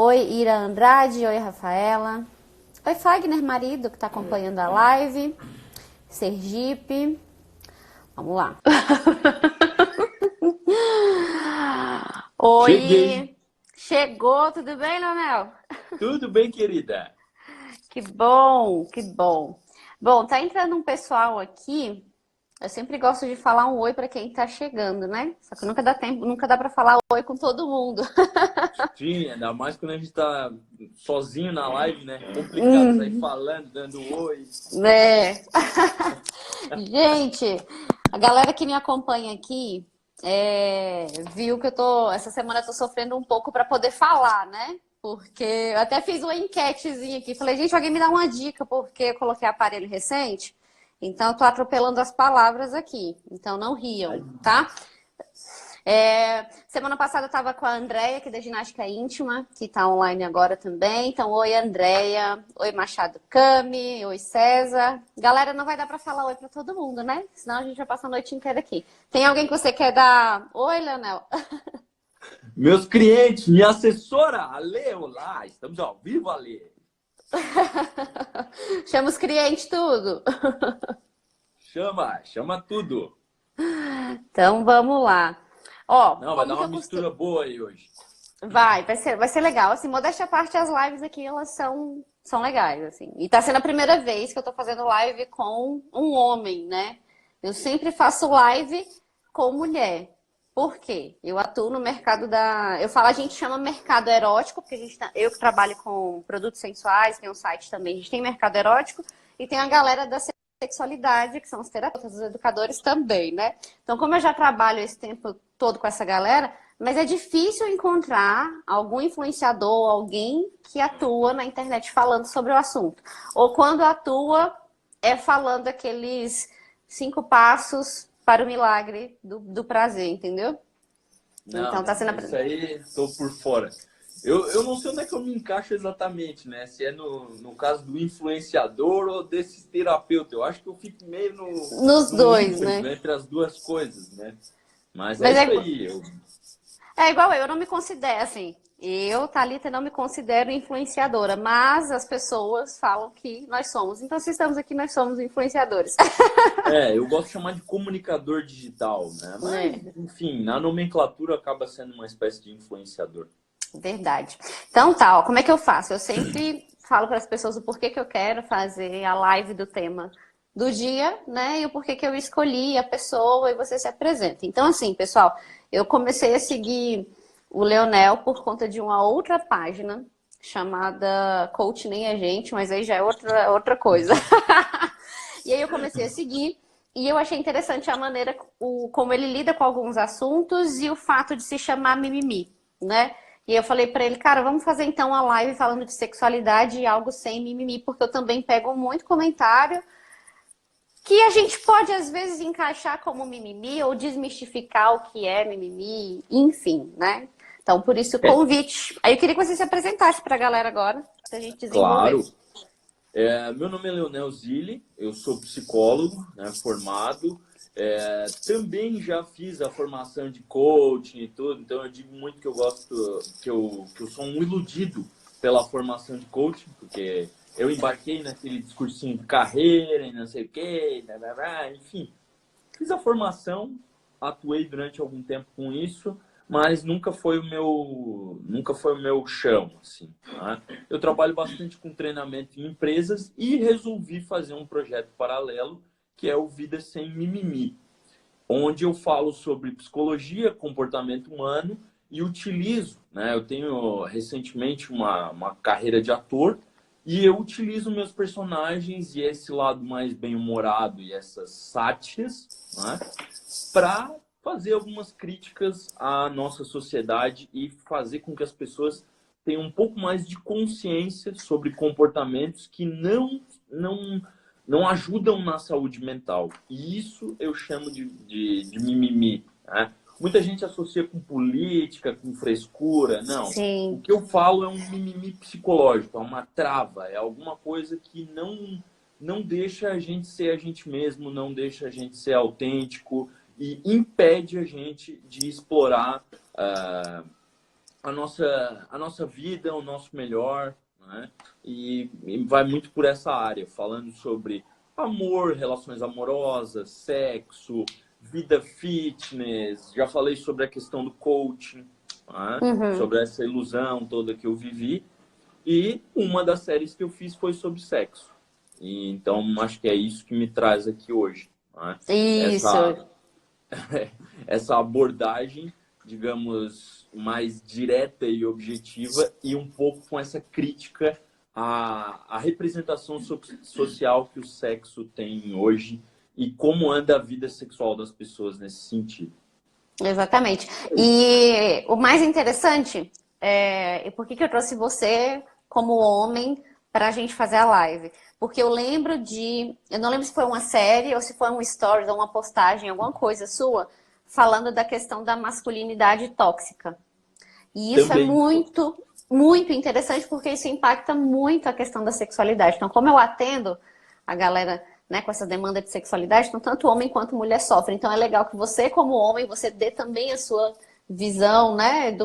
Oi, Ira Andrade. Oi, Rafaela. Oi, Fagner, marido, que está acompanhando a live. Sergipe. Vamos lá. Cheguei. Oi. Chegou, tudo bem, Leonel? Tudo bem, querida? Que bom, que bom. Bom, tá entrando um pessoal aqui. Eu sempre gosto de falar um oi para quem tá chegando, né? Só que nunca dá tempo, nunca dá para falar oi com todo mundo. Sim, ainda mais quando a gente tá sozinho na live, né? Complicado sair falando, dando oi. É. Gente, a galera que me acompanha aqui viu que essa semana eu tô sofrendo um pouco para poder falar, né? Porque eu até fiz uma enquetezinha aqui. Falei, gente, alguém me dá uma dica, porque eu coloquei aparelho recente. Então, eu tô atropelando as palavras aqui. Então, não riam, tá? Semana passada eu estava com a Andréia, aqui da Ginástica Íntima, que está online agora também. Então, oi, Andréia. Oi, Machado Cami. Oi, César. Galera, não vai dar para falar oi para todo mundo, né? Senão a gente vai passar a noite inteira aqui. Tem alguém que você quer dar oi, Leonel? Meus clientes, minha assessora, Ale, olá, estamos ao vivo, Ale. Chama os clientes tudo. Chama tudo. Então, vamos lá. Ó, Não, vai como dar que uma eu costumo... mistura boa aí hoje. Vai ser legal. Assim, modéstia à parte, as lives aqui, elas são legais, assim. E tá sendo a primeira vez que eu tô fazendo live com um homem, né? Eu sempre faço live com mulher. Por quê? Eu atuo no mercado da... A gente chama mercado erótico, porque eu que trabalho com produtos sensuais, tem um site também, a gente tem mercado erótico, e tem a galera da sexualidade, que são os terapeutas, os educadores também, né? Então, como eu já trabalho esse tempo todo com essa galera, mas é difícil encontrar algum influenciador, alguém que atua na internet falando sobre o assunto. Ou quando atua, é falando aqueles 5 passos para o milagre do prazer, entendeu? Não, Então tá sendo... isso aí, tô por fora. Eu não sei onde é que eu me encaixo exatamente, né? Se é no caso do influenciador ou desse terapeuta. Eu acho que eu fico meio Nos no dois, limbo né? entre as duas coisas, né? Mas é Mas isso aí. é igual eu não me considero assim. Eu, Thalita, não me considero influenciadora, mas as pessoas falam que nós somos. Então, se estamos aqui, nós somos influenciadores. Eu gosto de chamar de comunicador digital, né? Mas, É, enfim, na nomenclatura acaba sendo uma espécie de influenciador. verdade. Então, tá, ó, como é que eu faço? Eu sempre falo para as pessoas o porquê que eu quero fazer a live do tema do dia, né? E o porquê que eu escolhi a pessoa e você se apresenta. Então, assim, pessoal, eu comecei a seguir o Leonel por conta de uma outra página chamada Coach Nem a Gente, mas aí já é outra coisa. E aí eu comecei a seguir e eu achei interessante a maneira como ele lida com alguns assuntos e o fato de se chamar mimimi, né? E eu falei pra ele, cara, vamos fazer então uma live falando de sexualidade e algo sem mimimi, porque eu também pego muito comentário que a gente pode às vezes encaixar como mimimi ou desmistificar o que é mimimi, enfim, né? Então, por isso o É, convite. Aí eu queria que você se apresentasse pra galera agora, pra gente desenvolver. claro. Meu nome é Leonel Zilli, eu sou psicólogo, né, formado. Também já fiz a formação de coaching e tudo, então eu digo muito que eu gosto, que eu sou um iludido pela formação de coaching, porque eu embarquei naquele discursinho de carreira e não sei o quê, enfim. Fiz a formação, atuei durante algum tempo com isso, mas nunca foi o meu chão, assim, né? Eu trabalho bastante com treinamento em empresas e resolvi fazer um projeto paralelo, que é o Vida Sem Mimimi, onde eu falo sobre psicologia, comportamento humano e utilizo, né? Eu tenho recentemente uma carreira de ator e eu utilizo meus personagens e esse lado mais bem-humorado e essas sátiras, né, para fazer algumas críticas à nossa sociedade e fazer com que as pessoas tenham um pouco mais de consciência sobre comportamentos que não ajudam na saúde mental. E isso eu chamo de mimimi, né? Muita gente associa com política, com frescura. Não. O Sim. que eu falo é um mimimi psicológico, é uma trava, é alguma coisa que não deixa a gente ser a gente mesmo, não deixa a gente ser autêntico e impede a gente de explorar a nossa vida, o nosso melhor, né? E vai muito por essa área, falando sobre amor, relações amorosas, sexo, vida fitness. Já falei sobre a questão do coaching, né? Uhum. Sobre essa ilusão toda que eu vivi. E uma das séries que eu fiz foi sobre sexo. E, então, acho que é isso que me traz aqui hoje, né? Isso. Essa, essa abordagem, digamos, mais direta e objetiva e um pouco com essa crítica à representação social que o sexo tem hoje e como anda a vida sexual das pessoas nesse sentido. Exatamente. E o mais interessante e por que que eu trouxe você como homem para a gente fazer a live? Porque eu lembro eu não lembro se foi uma série ou se foi um stories ou uma postagem, alguma coisa sua, falando da questão da masculinidade tóxica. E isso é Também, muito, muito interessante porque isso impacta muito a questão da sexualidade. Então, como eu atendo a galera, né, com essa demanda de sexualidade, então tanto homem quanto mulher sofrem. Então é legal que você, como homem, você dê também a sua visão, né,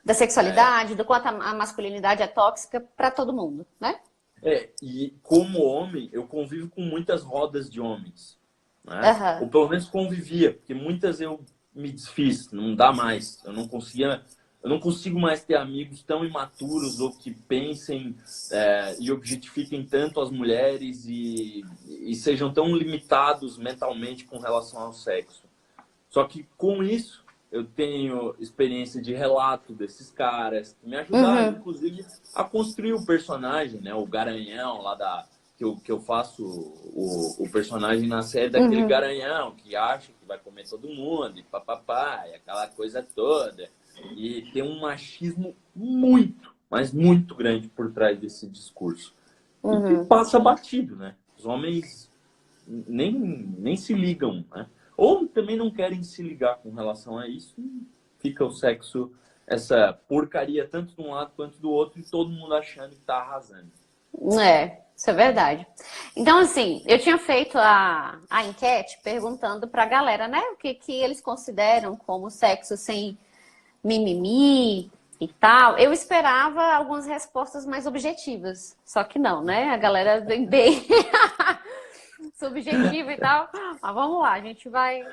da sexualidade, do quanto a masculinidade é tóxica para todo mundo, né? e como homem, eu convivo com muitas rodas de homens, né? Aham. Ou pelo menos convivia, porque muitas eu me desfiz, não dá mais. Eu não consigo mais ter amigos tão imaturos ou que pensem e objetifiquem tanto as mulheres e sejam tão limitados mentalmente com relação ao sexo. Só que com isso, eu tenho experiência de relato desses caras que me ajudaram, Uhum. inclusive, a construir o personagem, né? O Garanhão lá que eu faço o personagem na série daquele Uhum. Garanhão que acha que vai comer todo mundo e papapá, e aquela coisa toda. E tem um machismo muito, mas muito grande por trás desse discurso. E que Uhum. passa batido, né? Os homens nem se ligam, né? Ou também não querem se ligar com relação a isso. Fica o sexo, essa porcaria, tanto de um lado quanto do outro, e todo mundo achando que tá arrasando. Isso é verdade. Então, assim, eu tinha feito a enquete perguntando pra galera, né, o que que eles consideram como sexo sem mimimi e tal. Eu esperava algumas respostas mais objetivas, só que não, né? A galera vem bem subjetiva e tal. Mas vamos lá, a gente vai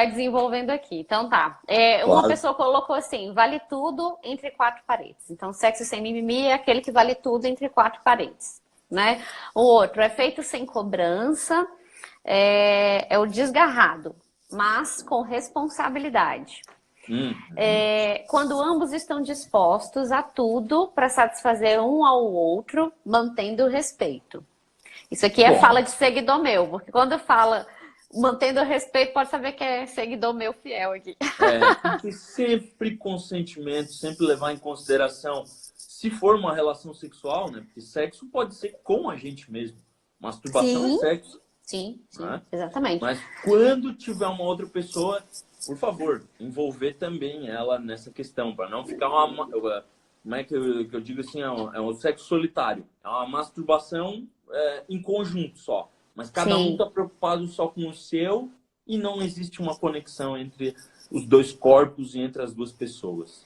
desenvolvendo aqui. Então tá. Uma Claro. pessoa colocou assim: vale tudo entre quatro paredes. Então, sexo sem mimimi é aquele que vale tudo entre quatro paredes, né? O outro é feito sem cobrança, é o desgarrado, mas com responsabilidade. Uhum. Quando ambos estão dispostos a tudo para satisfazer um ao outro, mantendo o respeito. Isso aqui é Bom, fala de seguidor meu, porque quando fala mantendo o respeito, pode saber que é seguidor meu fiel aqui. tem que sempre consentimento, sempre levar em consideração se for uma relação sexual, né? Porque sexo pode ser com a gente mesmo. Masturbação é Sim, sexo, sim, né? exatamente. Mas quando tiver uma outra pessoa, por favor, envolver também ela nessa questão, para não ficar como é que eu digo assim, é um sexo solitário. É uma masturbação em conjunto só. Mas cada um Sim. está preocupado só com o seu e não existe uma conexão entre os dois corpos e entre as duas pessoas.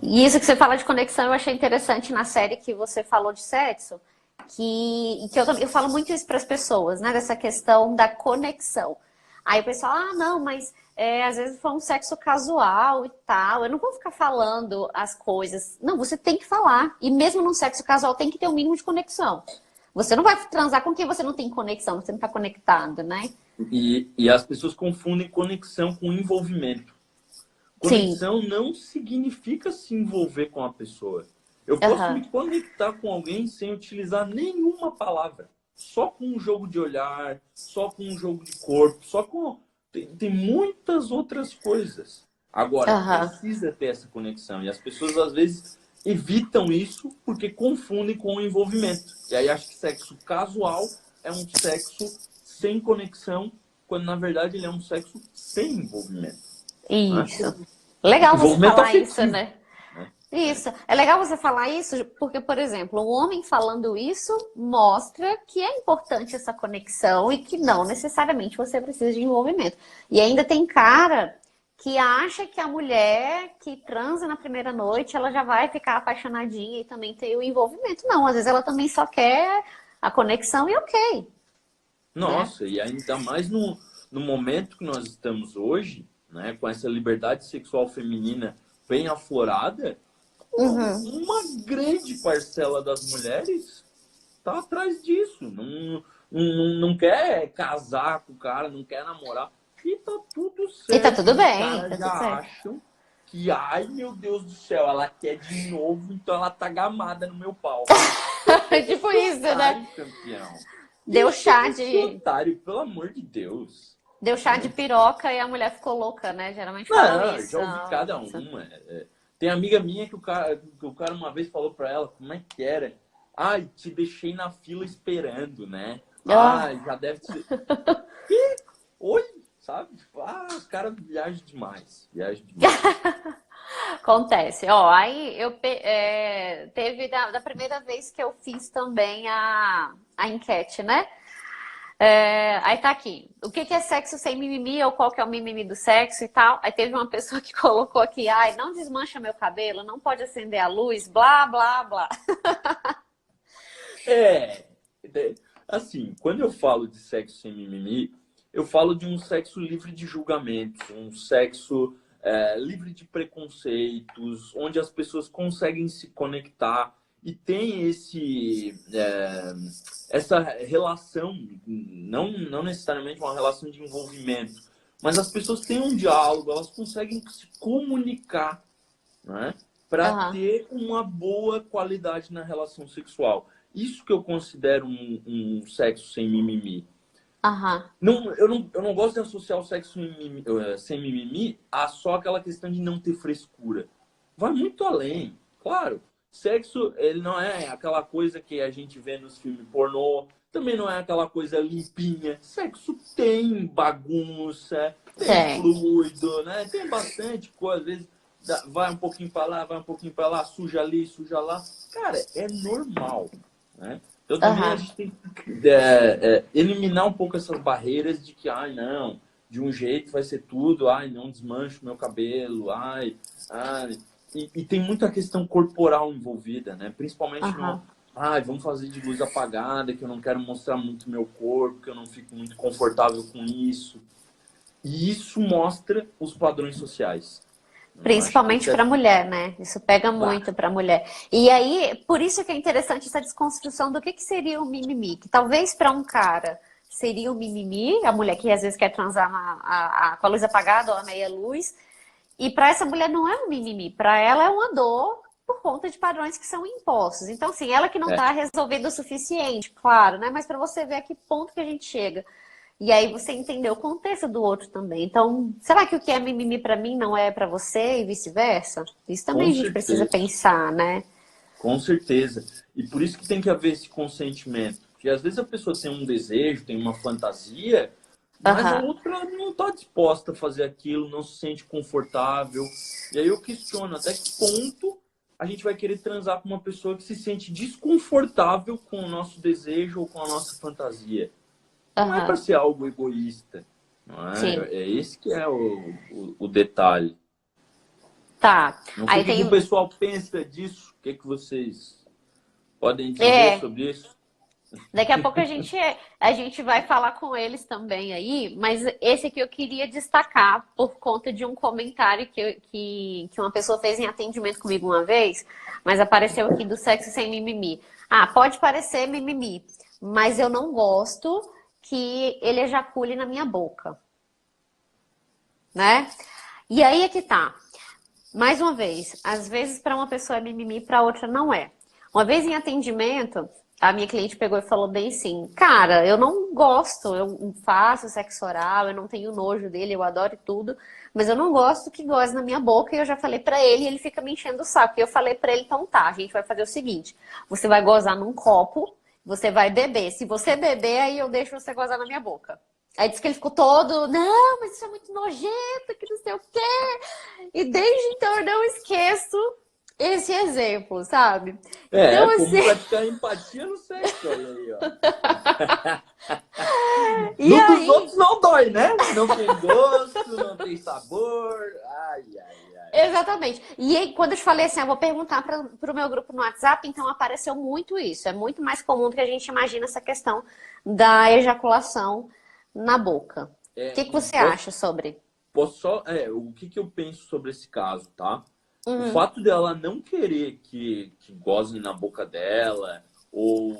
E isso que você fala de conexão, eu achei interessante na série que você falou de sexo, que eu falo muito isso para as pessoas, né? Dessa questão da conexão. Aí o pessoal, não, mas às vezes foi um sexo casual e tal. Eu não vou ficar falando as coisas. Não, você tem que falar. E mesmo num sexo casual tem que ter um mínimo de conexão. Você não vai transar com quem você não tem conexão, você não está conectado, né? E as pessoas confundem conexão com envolvimento. Sim. Conexão não significa se envolver com a pessoa. Eu posso Aham. me conectar com alguém sem utilizar nenhuma palavra. Só com um jogo de olhar, só com um jogo de corpo, só com. Tem muitas outras coisas. Agora, Aham. precisa ter essa conexão. E as pessoas, às vezes, evitam isso porque confundem com o envolvimento. E aí acho que sexo casual é um sexo sem conexão, quando na verdade ele é um sexo sem envolvimento. Né? Isso. Legal você Envolvimento falar isso, afetivo. né? Né? Isso. É legal você falar isso, porque, por exemplo, um homem falando isso mostra que é importante essa conexão e que não necessariamente você precisa de envolvimento. E ainda tem cara que acha que a mulher que transa na primeira noite, ela já vai ficar apaixonadinha e também ter o envolvimento. Não, às vezes ela também só quer a conexão e ok, né? Nossa, e ainda mais no momento que nós estamos hoje, né, com essa liberdade sexual feminina bem aflorada, Uhum. uma grande parcela das mulheres tá atrás disso. Não quer casar com o cara, não quer namorar. E tá tudo E tá certo. tudo Os bem, caras tá tudo já certo. acham que, ai meu Deus do céu, ela quer de novo, então ela tá gamada no meu pau. Tipo Esse isso, né? otário, campeão. Deu chá Esse de, otário, pelo amor de Deus. deu chá de Né? piroca e a mulher ficou louca, né? Geralmente falam Não, isso. já ouvi cada uma. Tem amiga minha que o cara uma vez falou pra ela, como é que era? Ai, te deixei na fila esperando, né? Ah, Ai, já deve ser. Que? Oi? Sabe? Tipo, os caras viajam demais. Viajam demais. acontece. Ó, aí teve da primeira vez que eu fiz também a enquete, né? Aí tá aqui. O que que é sexo sem mimimi ou qual que é o mimimi do sexo e tal? Aí teve uma pessoa que colocou aqui, ai, não desmancha meu cabelo, não pode acender a luz, blá, blá, blá. É, assim, quando eu falo de sexo sem mimimi, eu falo de um sexo livre de julgamentos, um sexo livre de preconceitos, onde as pessoas conseguem se conectar e tem essa relação, não necessariamente uma relação de envolvimento, mas as pessoas têm um diálogo, elas conseguem se comunicar, né, para Aham, ter uma boa qualidade na relação sexual. Isso que eu considero um sexo sem mimimi. aham, Não, eu não gosto de associar o sexo sem mimimi a só aquela questão de não ter frescura. Vai muito além. Claro, sexo ele não é aquela coisa que a gente vê nos filmes pornô, também não é aquela coisa limpinha. Sexo tem bagunça, tem tem. fluido, né? Tem bastante coisa. Às vezes vai um pouquinho para lá, vai um pouquinho para lá, suja ali, suja lá. Cara, é normal, né? Então também a Aham, gente tem que eliminar um pouco essas barreiras de que, ai, não, de um jeito vai ser tudo, ai, não desmancho o meu cabelo, ai. E tem muita questão corporal envolvida, né? Principalmente no, aham. ai, vamos fazer de luz apagada, que eu não quero mostrar muito meu corpo, que eu não fico muito confortável com isso. E isso mostra os padrões sociais. Eu acho que Principalmente isso é para mulher, né? Isso pega bah, muito para mulher. E aí, por isso que é interessante essa desconstrução do que seria o mimimi. Que talvez para um cara seria o mimimi, a mulher que às vezes quer transar com a luz apagada ou a meia luz. E para essa mulher não é um mimimi, para ela é uma dor por conta de padrões que são impostos. Então, assim, ela que não é, está resolvendo o suficiente, claro, né? Mas para você ver a que ponto que a gente chega. E aí você entender o contexto do outro também. Então, será que o que é mimimi para mim não é para você e vice-versa? Isso também com a gente precisa certeza. pensar, né? Com certeza. E por isso que tem que haver esse consentimento. Porque às vezes a pessoa tem um desejo, tem uma fantasia, mas a Aham, outra não está disposta a fazer aquilo, não se sente confortável. E aí eu questiono até que ponto a gente vai querer transar com uma pessoa que se sente desconfortável com o nosso desejo ou com a nossa fantasia. Não é para aham, ser algo egoísta. Não é? sim. É esse que é o detalhe. Tá. Não sei Aí o que o tem. pessoal pensa disso. O que vocês podem dizer É, sobre isso? daqui a pouco a gente vai falar com eles também aí, mas esse aqui eu queria destacar por conta de um comentário que uma pessoa fez em atendimento comigo uma vez, mas apareceu aqui do sexo sem mimimi. Ah, pode parecer mimimi, mas eu não gosto que ele ejacule na minha boca, né? E aí é que tá. Mais uma vez, às vezes para uma pessoa é mimimi, para outra não é. Uma vez em atendimento, a minha cliente pegou e falou bem assim: Cara, eu não gosto, eu faço sexo oral, eu não tenho nojo dele, eu adoro tudo, mas eu não gosto que goze na minha boca. E eu já falei pra ele e ele fica me enchendo o saco. E eu falei pra ele: Então tá, a gente vai fazer o seguinte: você vai gozar num copo, você vai beber. Se você beber, aí eu deixo você gozar na minha boca. Aí disse que ele ficou todo: Não, mas isso é muito nojento, que não sei o quê. E desde então eu não esqueço esse exemplo, sabe? É, Então, como assim, praticar empatia no sexo, olha aí, ó. e No dos aí, outros não dói, né? Não tem gosto, não tem sabor. Ai, ai, ai. exatamente. E aí, quando eu te falei assim, eu vou perguntar para o meu grupo no WhatsApp, então apareceu muito isso. É muito mais comum do que a gente imagina essa questão da ejaculação na boca. O É, que que você posso, acha sobre? posso só. O que que eu penso sobre esse caso, tá? O Uhum. fato dela não querer que gozem na boca dela ou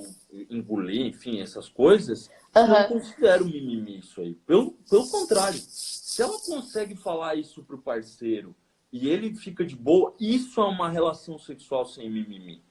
engolir, enfim, essas coisas, não Aham. considero mimimi isso aí. Pelo contrário, se ela consegue falar isso pro parceiro e ele fica de boa, isso é uma relação sexual sem mimimi.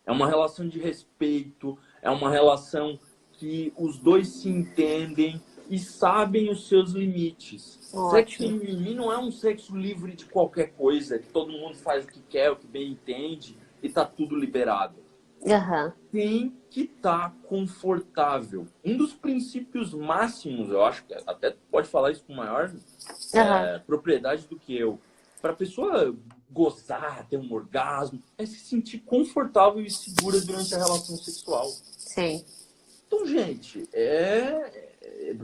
É uma relação de respeito, é uma relação que os dois se entendem e sabem os seus limites. Sexo sem Ótimo. mimimi não é um sexo livre de qualquer coisa, que todo mundo faz o que quer, o que bem entende e tá tudo liberado. Aham. Tem que estar confortável. Um dos princípios máximos, eu acho que até pode falar isso com maior Aham. propriedade do que eu, para a pessoa gozar, ter um orgasmo, é se sentir confortável e segura durante a relação sexual. Sim. Então, gente,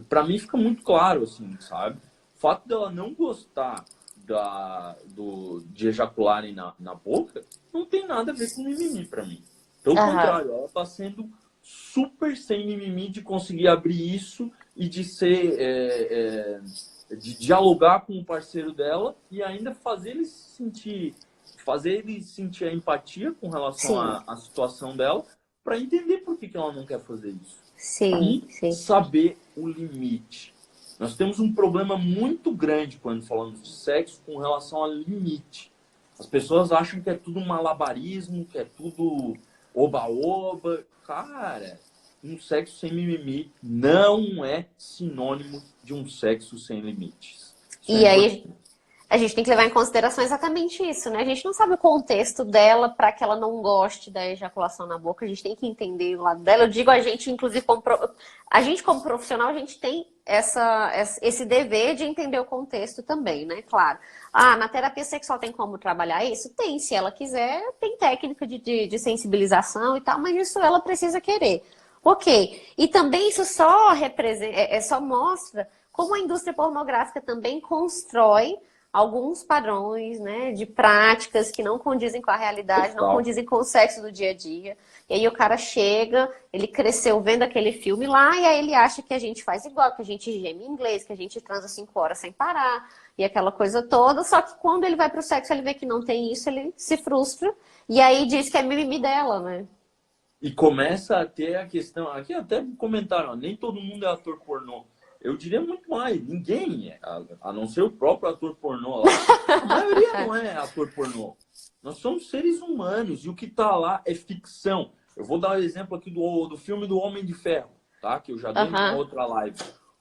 para mim fica muito claro, assim, sabe? O fato dela não gostar de ejacularem na boca não tem nada a ver com mimimi para mim. Pelo Aham. contrário, ela está sendo super sem mimimi de conseguir abrir isso e de ser de dialogar com o parceiro dela e ainda fazer ele sentir a empatia com relação Sim. à situação dela para entender por que ela não quer fazer isso Sim. e Sim. saber o limite. Nós temos um problema muito grande quando falamos de sexo com relação ao limite. As pessoas acham que é tudo malabarismo, que é tudo oba-oba. Cara, um sexo sem mimimi não é sinônimo de um sexo sem limites. Isso é E aí, importante. a gente tem que levar em consideração exatamente isso, né? A gente não sabe o contexto dela para que ela não goste da ejaculação na boca. A gente tem que entender o lado dela. Eu digo a gente, inclusive, a gente como profissional, a gente tem esse dever de entender o contexto também, né? Claro. Ah, na terapia sexual tem como trabalhar isso? Tem, se ela quiser, tem técnica de sensibilização e tal, mas isso ela precisa querer. Ok. E também isso só representa, só mostra como a indústria pornográfica também constrói alguns padrões, né, de práticas que não condizem com a realidade, não Total. condizem com o sexo do dia a dia. E aí o cara chega, ele cresceu vendo aquele filme lá, e aí ele acha que a gente faz igual, que a gente geme em inglês, que a gente transa 5 horas sem parar, e aquela coisa toda. Só que quando ele vai pro sexo, ele vê que não tem isso, ele se frustra, e aí diz que é mimimi dela, né? E começa a ter a questão. Aqui até comentaram, ó, nem todo mundo é ator pornô. Eu diria muito mais, ninguém é, a não ser o próprio ator pornô lá. A maioria não é ator pornô. Nós somos seres humanos e o que está lá é ficção. Eu vou dar o exemplo aqui do filme do Homem de Ferro, tá? Que eu já dei numa Aham. outra live.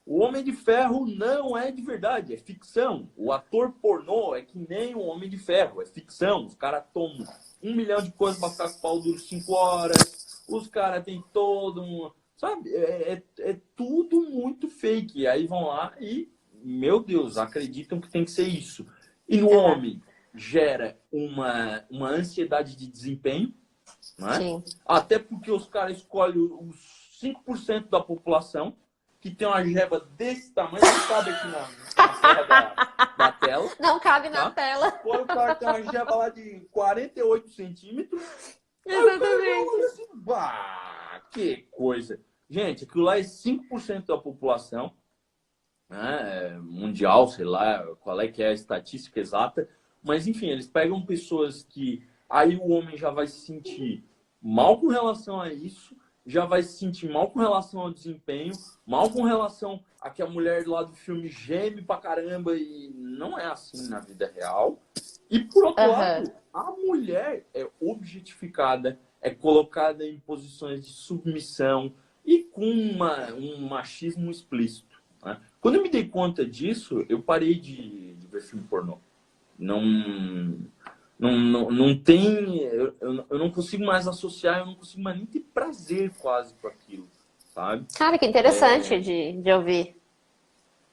O Homem de Ferro não é de verdade, é ficção. O ator pornô é que nem o Homem de Ferro, é ficção. Os caras tomam 1 milhão de coisas para ficar com o pau duro 5 horas. Os caras têm todo um. Sabe? É tudo muito fake. E aí vão lá e, meu Deus, acreditam que tem que ser isso. E no Aham. homem gera uma ansiedade de desempenho, né? Sim. Até porque os caras escolhem os 5% da população que tem uma jeba desse tamanho, não cabe aqui na tela da tela, Não cabe na tá? tela. Escolhe o cara que tem uma jeba lá de 48 centímetros. Aí o cara já olha Exatamente. assim, bah, que coisa. Gente, aquilo lá é 5% da população, né, mundial, sei lá qual é que é a estatística exata, mas enfim, eles pegam pessoas que aí o homem já vai se sentir mal com relação a isso, já vai se sentir mal com relação ao desempenho, mal com relação a que a mulher lá do filme geme pra caramba e não é assim na vida real. E por outro Aham. lado, a mulher é objetificada, é colocada em posições de submissão e com um machismo explícito, né? Quando eu me dei conta disso, eu parei de ver filme pornô. Não, não tem. Eu não consigo mais associar, eu não consigo mais nem ter prazer quase com aquilo, sabe? Cara, que interessante de ouvir.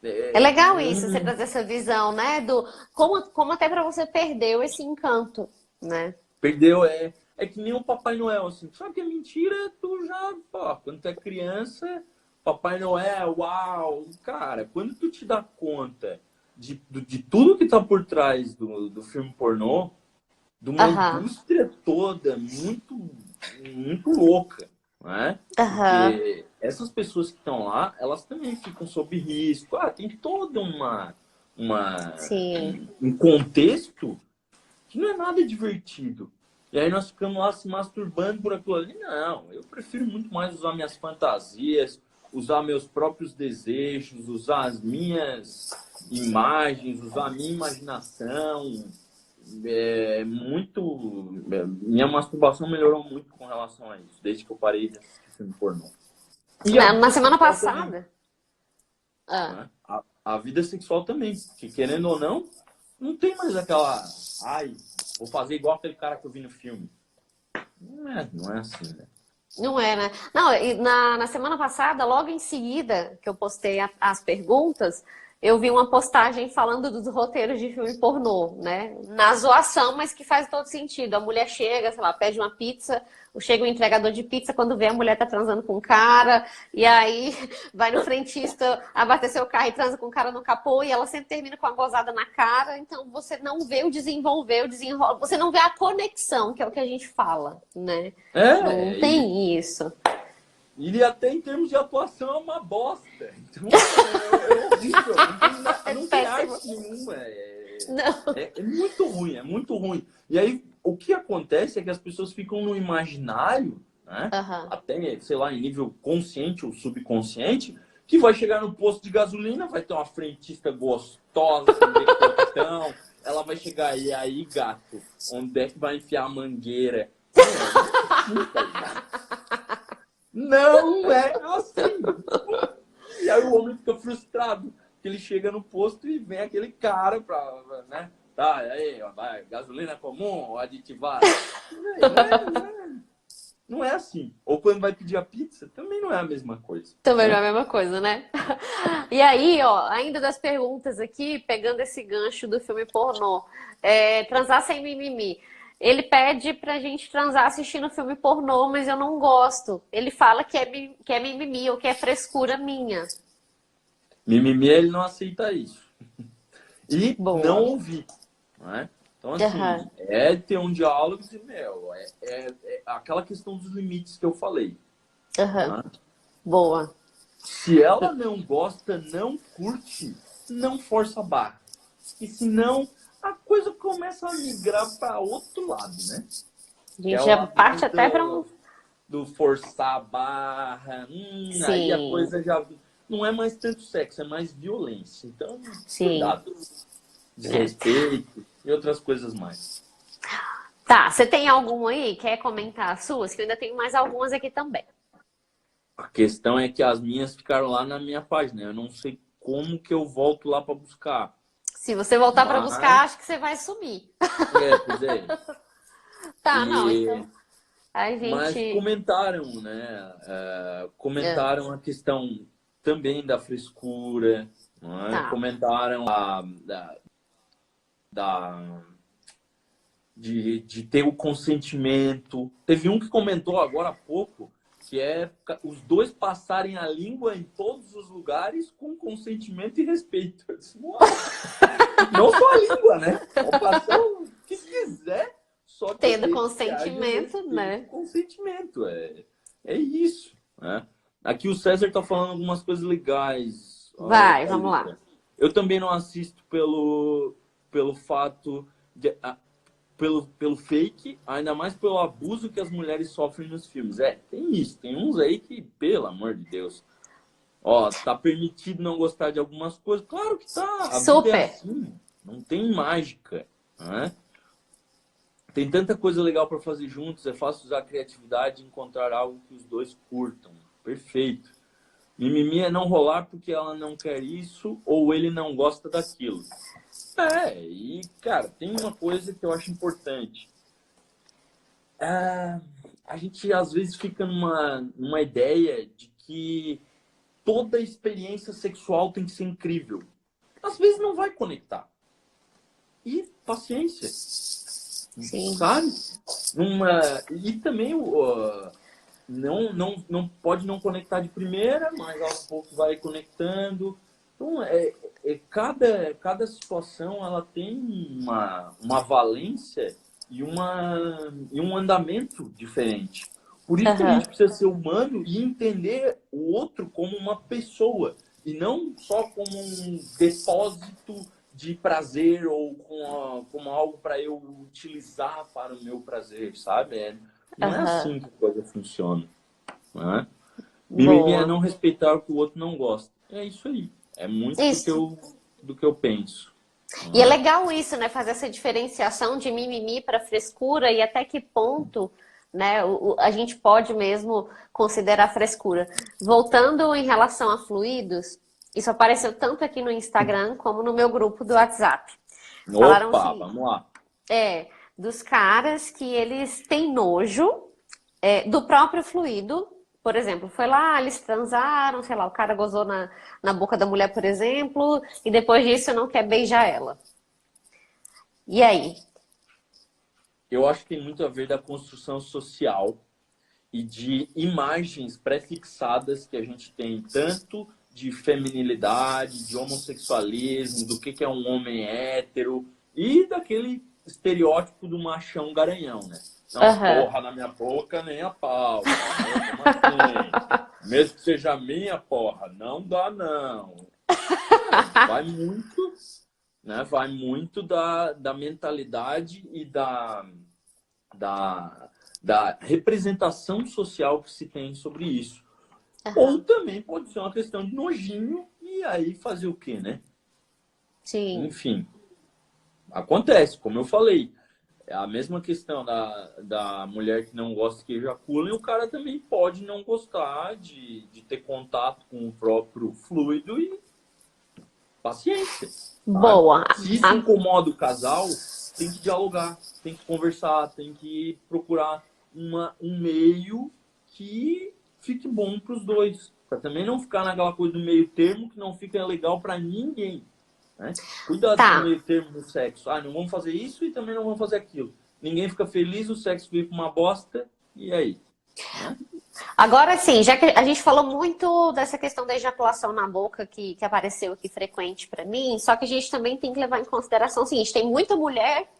É legal isso, você Não, trazer essa visão, né? Do como até para você perdeu esse encanto, né? Perdeu, é que nem o Papai Noel, assim. Sabe que é mentira, tu já, pô, quando tu é criança, Papai Noel, uau. Cara, quando tu te dá conta de tudo que tá por trás do filme pornô, de uma Aham. indústria toda muito, muito louca, né? Aham. Porque essas pessoas que estão lá, elas também ficam sob risco. Ah, tem toda uma, Sim. um contexto que não é nada divertido. E aí nós ficamos lá se masturbando por aquilo ali. Não, eu prefiro muito mais usar minhas fantasias, usar meus próprios desejos, usar as minhas imagens, usar a minha imaginação. Minha masturbação melhorou muito com relação a isso, desde que eu parei de assistir filme pornô. E a Na vida semana sexual também, passada. Ah. né? A vida sexual também, que querendo ou não, não tem mais aquela, ai, vou fazer igual aquele cara que eu vi no filme. Não é assim, né? Não é, né? Não, e na semana passada, logo em seguida que eu postei as perguntas, eu vi uma postagem falando dos roteiros de filme pornô, né? Na zoação, mas que faz todo sentido. A mulher chega, sei lá, pede uma pizza, chega o entregador de pizza quando vê a mulher tá transando com o cara, e aí vai no frentista abastecer o carro e transa com o cara no capô, e ela sempre termina com a gozada na cara. Então você não vê o desenvolver, o desenrola, você não vê a conexão, que é o que a gente fala, né? Não É, tem isso. e até em termos de atuação é uma bosta. Então, é horrível. É Não tem péssimo. arte nenhuma. Não. É muito ruim, é muito ruim. E aí, o que acontece é que as pessoas ficam no imaginário, né? Aham. Até, sei lá, em nível consciente ou subconsciente, que vai chegar no posto de gasolina, vai ter uma frentista gostosa, com decotão, ela vai chegar e aí, gato, onde é que vai enfiar a mangueira? Não é assim. E aí o homem fica frustrado, que ele chega no posto e vem aquele cara pra, né? Tá, aí, ó, vai, gasolina comum ou aditivada? Não é assim. Ou quando vai pedir a pizza, também não é a mesma coisa, Também não é né? a mesma coisa, né? E aí, ó, ainda das perguntas aqui, pegando esse gancho do filme pornô, transar sem mimimi. Ele pede pra gente transar assistindo filme pornô, mas eu não gosto. Ele fala que é mimimi ou que é frescura minha. Mimimi, ele não aceita isso. E não Boa. ouvir, né? Então, Aham. assim, é ter um diálogo de, é aquela questão dos limites que eu falei, Aham. né? Boa. Se ela não gosta, não curte, não força a barra. E senão, a coisa começa a migrar para outro lado, né? A Que é gente o já lado parte até pra um. do forçar a barra. Aí a Sim, coisa já não é mais tanto sexo, é mais violência. Então, sim. cuidado, É. desrespeito e outras coisas mais. Tá, você tem algum aí? Quer comentar as suas? Que eu ainda tenho mais algumas aqui também. A questão é que as minhas ficaram lá na minha página. Eu não sei como que eu volto lá para buscar. Se você voltar pra Mas, buscar, acho que você vai sumir. pois é. Tá, não, E, então a mas gente. comentaram, né? É, Comentaram a questão também da frescura, não é? tá. Comentaram da, de ter o consentimento. Teve um que comentou agora há pouco que é os dois passarem a língua em todos os lugares com consentimento e respeito. Eu disse, uau! Não só a língua, né? Pode passar o que quiser, só que Tendo desde que haja consentimento, respeito e né? consentimento. É isso, né? Aqui o César está falando algumas coisas legais. Ó, Vai, vamos lá. Thalita. Eu também não assisto pelo fato de, pelo fake, ainda mais pelo abuso que as mulheres sofrem nos filmes. Tem isso. Tem uns aí que, pelo amor de Deus, ó, tá permitido não gostar de algumas coisas. Claro que tá. A vida é Super. assim. Não tem mágica, né? Tem tanta coisa legal para fazer juntos. É fácil usar a criatividade e encontrar algo que os dois curtam. Perfeito. Mimimi é não rolar porque ela não quer isso ou ele não gosta daquilo. E, cara, tem uma coisa que eu acho importante. A gente, às vezes, fica numa ideia de que toda experiência sexual tem que ser incrível. Às vezes não vai conectar. E paciência. Sim. sabe? E também não pode não conectar de primeira, mas aos poucos vai conectando. Então, cada situação ela tem uma valência e um andamento diferente. Por isso que a gente precisa ser humano e entender o outro como uma pessoa e não só como um depósito de prazer ou como algo para eu utilizar para o meu prazer, sabe? Não é assim que a coisa funciona. Não é? Mimimi é não respeitar o que o outro não gosta. É isso aí. É muito do que eu penso. E é legal isso, né? Fazer essa diferenciação de mimimi para frescura e até que ponto, né, a gente pode mesmo considerar frescura. Voltando em relação a fluidos, isso apareceu tanto aqui no Instagram como no meu grupo do WhatsApp. Falaram Opa, assim, vamos lá. dos caras que eles têm nojo do próprio fluido. Por exemplo, foi lá, eles transaram, sei lá, o cara gozou na boca da mulher, por exemplo, e depois disso não quer beijar ela. E aí? Eu acho que tem muito a ver da construção social e de imagens pré-fixadas que a gente tem, tanto de feminilidade, de homossexualismo, do que é um homem hétero e daquele estereótipo do machão garanhão, né? Não, porra na minha boca nem a pau. Como assim? Mesmo que seja minha, porra, não dá não. Vai muito, né? Vai muito da mentalidade e da representação social que se tem sobre isso. Ou também pode ser uma questão de nojinho e aí fazer o quê, né? Sim. Enfim, acontece, como eu falei. É a mesma questão da mulher que não gosta que ejacula, e o cara também pode não gostar de ter contato com o próprio fluido e paciência. Boa. Se isso incomoda o casal, tem que dialogar, tem que conversar, tem que procurar um meio que fique bom para os dois. Para também não ficar naquela coisa do meio termo que não fica legal para ninguém. Né? Cuidado com o meio termo do sexo. Não vamos fazer isso e também não vamos fazer aquilo. Ninguém fica feliz, o sexo fica uma bosta, e aí? Né? Agora sim, já que a gente falou muito dessa questão da ejaculação na boca que apareceu aqui frequente para mim, só que a gente também tem que levar em consideração o seguinte, tem muita mulher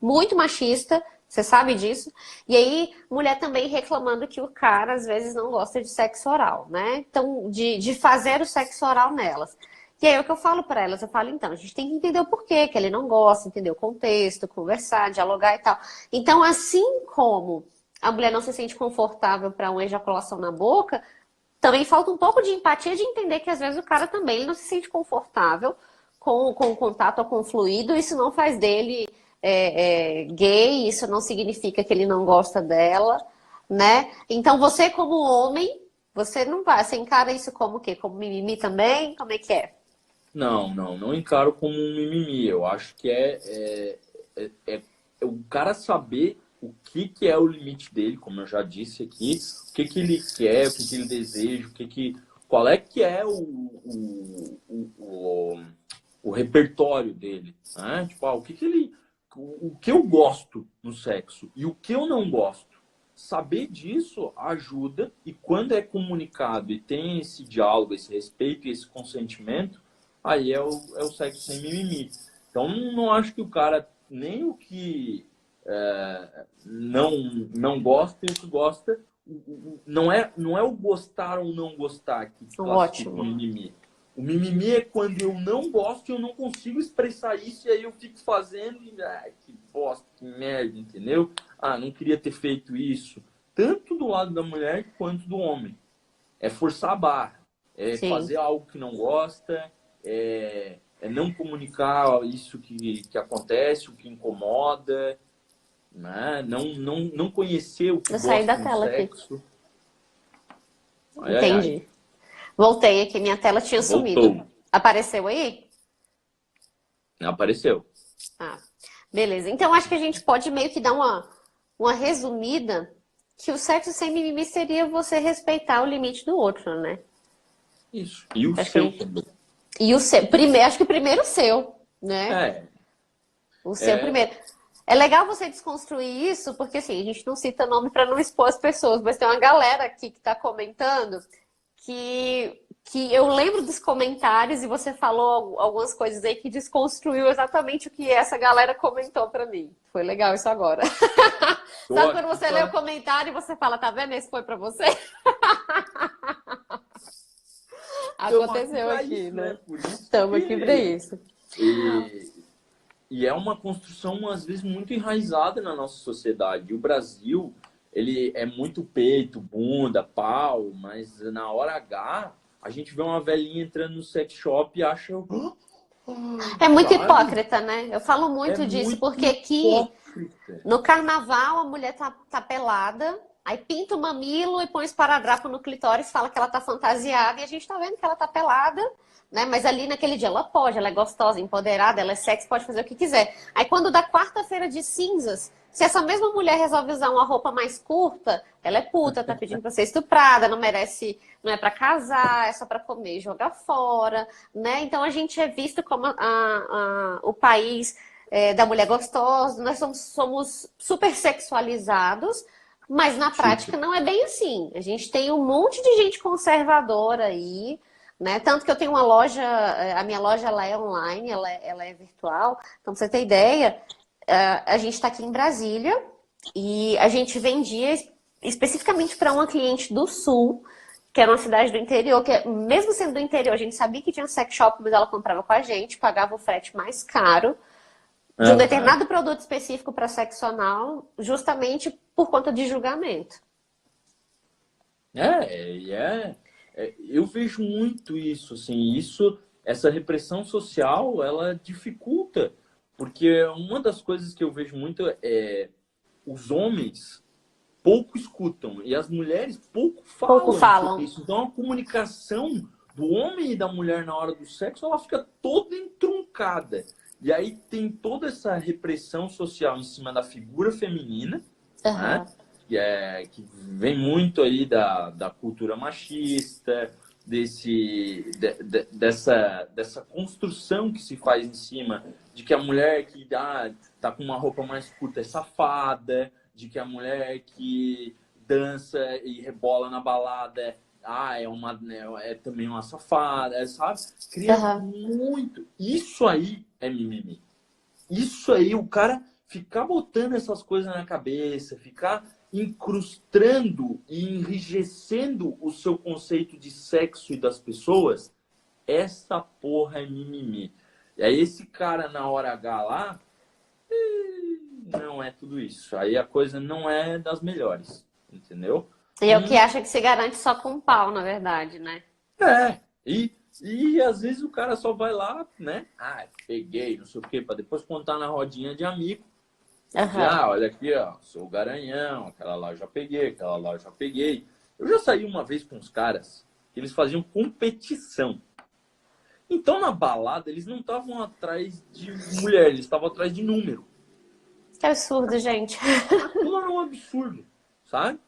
muito machista, você sabe disso, e aí mulher também reclamando que o cara às vezes não gosta de sexo oral, né? Então, de fazer o sexo oral nelas. E aí é o que eu falo para elas, eu falo, então, a gente tem que entender o porquê que ele não gosta, entender o contexto, conversar, dialogar e tal. Então, assim como a mulher não se sente confortável para uma ejaculação na boca, também falta um pouco de empatia de entender que às vezes o cara também não se sente confortável com o contato ou com o fluido, isso não faz dele gay, isso não significa que ele não gosta dela, né? Então você como homem, você não vai, você encara isso como o quê? Como mimimi também? Como é que é? Não encaro como um mimimi. Eu acho que é o cara saber o que é o limite dele, como eu já disse aqui, o que ele quer, o que ele deseja, qual é que é o repertório dele, né? Tipo, o que eu gosto no sexo e o que eu não gosto. Saber disso ajuda, e quando é comunicado e tem esse diálogo, esse respeito e esse consentimento, aí é o sexo sem mimimi. Então, não acho que o cara, nem o que não gosta e o que gosta, não é o gostar ou não gostar que classifica o mimimi. O mimimi é quando eu não gosto e eu não consigo expressar isso, e aí eu fico fazendo e, que bosta, que merda, entendeu? Não queria ter feito isso. Tanto do lado da mulher quanto do homem. É forçar a barra. É fazer algo que não gosta, é não comunicar isso que acontece, o que incomoda, né? Não conhecer o que Eu saí da gosta no tela sexo. Aqui. Entendi. Voltei aqui, minha tela tinha sumido. Apareceu aí? Apareceu. Beleza. Então, acho que a gente pode meio que dar uma resumida, que o sexo sem mimimi seria você respeitar o limite do outro, né? Isso. E o seu também. E o seu. Primeiro, acho que primeiro o seu, né? O seu primeiro. É legal você desconstruir isso, porque assim, a gente não cita nome para não expor as pessoas, mas tem uma galera aqui que está comentando que eu lembro dos comentários e você falou algumas coisas aí que desconstruiu exatamente o que essa galera comentou para mim. Foi legal isso agora. Sabe quando você lê o comentário e você fala, tá vendo? Esse foi para você? Aconteceu aqui, né? Estamos aqui para isso. E é uma construção, às vezes, muito enraizada na nossa sociedade. E o Brasil, ele é muito peito, bunda, pau, mas na hora H, a gente vê uma velhinha entrando no sex shop e acha... É muito hipócrita, né? Eu falo muito disso, muito porque aqui, no carnaval, a mulher tá pelada, aí pinta o mamilo e põe esparadrapo no clitóris, fala que ela tá fantasiada, e a gente tá vendo que ela tá pelada, né? Mas ali naquele dia ela pode, ela é gostosa, empoderada, ela é sexy, pode fazer o que quiser. Aí quando dá quarta-feira de cinzas, se essa mesma mulher resolve usar uma roupa mais curta, ela é puta, tá pedindo pra ser estuprada, não merece, não é pra casar, é só pra comer e jogar fora, né? Então a gente é visto como o país da mulher gostosa, nós somos super sexualizados, mas na prática não é bem assim. A gente tem um monte de gente conservadora aí, né? Tanto que eu tenho uma loja, a minha loja ela é online, ela é virtual. Então, pra você ter ideia, a gente está aqui em Brasília e a gente vendia especificamente para uma cliente do Sul, que era uma cidade do interior, que mesmo sendo do interior, a gente sabia que tinha sex shop, mas ela comprava com a gente, pagava o frete mais caro de um determinado produto específico para sexo anal, justamente por conta de julgamento. Eu vejo muito isso, assim, essa repressão social, ela dificulta, porque uma das coisas que eu vejo muito é os homens pouco escutam e as mulheres pouco falam sobre isso. Então a comunicação do homem e da mulher na hora do sexo, ela fica toda entroncada. E aí tem toda essa repressão social em cima da figura feminina, né? Que vem muito aí da cultura machista, dessa construção que se faz em cima de que a mulher que tá com uma roupa mais curta é safada, de que a mulher que dança e rebola na balada é também uma safada, sabe? Cria muito. Isso aí é mimimi. Isso aí, o cara ficar botando essas coisas na cabeça, ficar incrustando e enrijecendo o seu conceito de sexo e das pessoas, essa porra é mimimi. E aí esse cara na hora H lá, não é tudo isso. Aí a coisa não é das melhores, entendeu? E é o que acha que se garante só com pau, na verdade, né? E às vezes o cara só vai lá, né? Peguei, não sei o quê, para depois contar na rodinha de amigo. Olha aqui, ó, sou o garanhão, aquela lá eu já peguei, aquela lá eu já peguei. Eu já saí uma vez com os caras que eles faziam competição. Então na balada eles não estavam atrás de mulher, eles estavam atrás de número. Que absurdo, gente. Aquilo era um absurdo, sabe?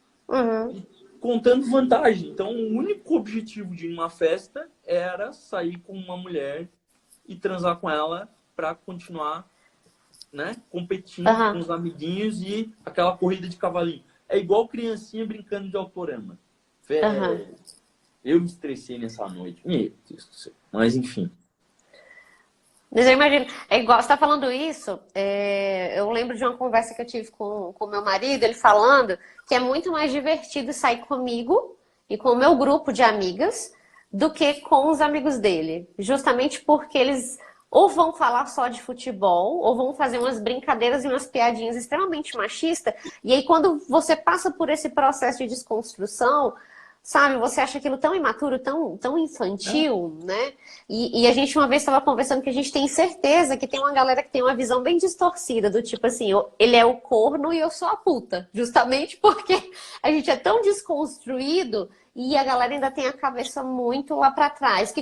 E contando vantagem. Então o único objetivo de uma festa era sair com uma mulher e transar com ela para continuar, né, competindo com os amiguinhos e aquela corrida de cavalinho. É igual criancinha brincando de autorama. Eu me estressei nessa noite. Meu Deus do céu. Mas enfim. Mas eu imagino, é igual, você tá falando isso, eu lembro de uma conversa que eu tive com meu marido, ele falando que é muito mais divertido sair comigo e com o meu grupo de amigas do que com os amigos dele. Justamente porque eles ou vão falar só de futebol, ou vão fazer umas brincadeiras e umas piadinhas extremamente machistas. E aí, quando você passa por esse processo de desconstrução, sabe, você acha aquilo tão imaturo, tão infantil, né? E a gente uma vez estava conversando que a gente tem certeza que tem uma galera que tem uma visão bem distorcida, do tipo assim, ele é o corno e eu sou a puta. Justamente porque a gente é tão desconstruído e a galera ainda tem a cabeça muito lá para trás.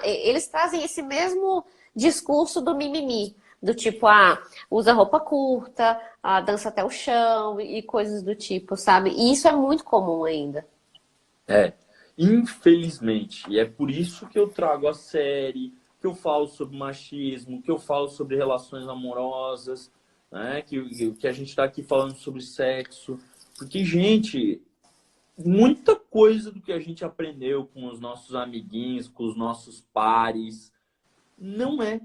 Eles trazem esse mesmo discurso do mimimi. Do tipo, usa roupa curta, dança até o chão e coisas do tipo, sabe? E isso é muito comum ainda. Infelizmente. E é por isso que eu trago a série, que eu falo sobre machismo, que eu falo sobre relações amorosas, né? Que a gente está aqui falando sobre sexo. Porque, gente, muita coisa do que a gente aprendeu com os nossos amiguinhos, com os nossos pares, não é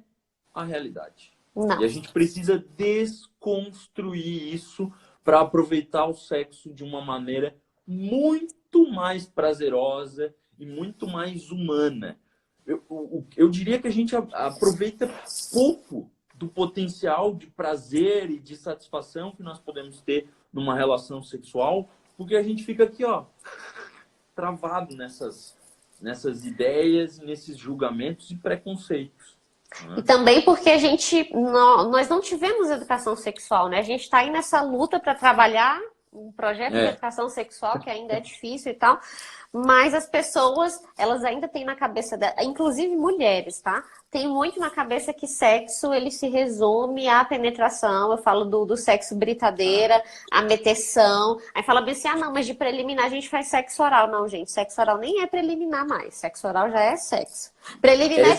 a realidade. E Não. a gente precisa desconstruir isso para aproveitar o sexo de uma maneira muito mais prazerosa e muito mais humana. Eu diria que a gente aproveita pouco do potencial de prazer e de satisfação que nós podemos ter numa relação sexual, porque a gente fica aqui, ó, travado nessas ideias, nesses julgamentos e preconceitos. E também porque nós não tivemos educação sexual, né? A gente está aí nessa luta para trabalhar um projeto de educação sexual que ainda é difícil e tal, mas as pessoas, elas ainda têm na cabeça, inclusive mulheres, tá? Tem muito na cabeça que sexo, ele se resume à penetração. Eu falo do sexo britadeira, a meteção. Aí fala bem assim, não, mas de preliminar a gente faz sexo oral. Não, gente, sexo oral nem é preliminar mais. Sexo oral já é sexo. Preliminar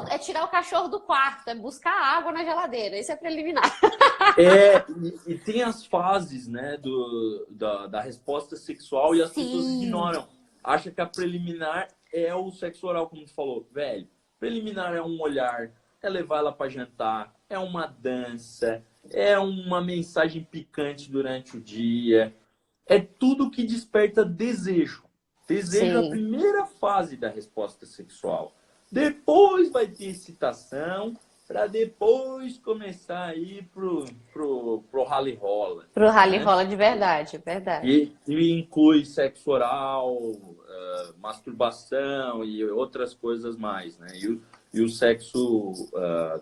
é tirar o cachorro do quarto, é buscar água na geladeira. Isso é preliminar. E tem as fases, né, da resposta sexual e as pessoas ignoram. Acha que a preliminar é o sexo oral, como tu falou. Velho, preliminar é um olhar, é levar ela para jantar, é uma dança, é uma mensagem picante durante o dia. É tudo que desperta desejo. Desejo é a primeira fase da resposta sexual. Depois vai ter excitação, para depois começar a ir pro rally rola. Pro rally rola de verdade, verdade. E inclui sexo oral, masturbação e outras coisas mais, né? E o sexo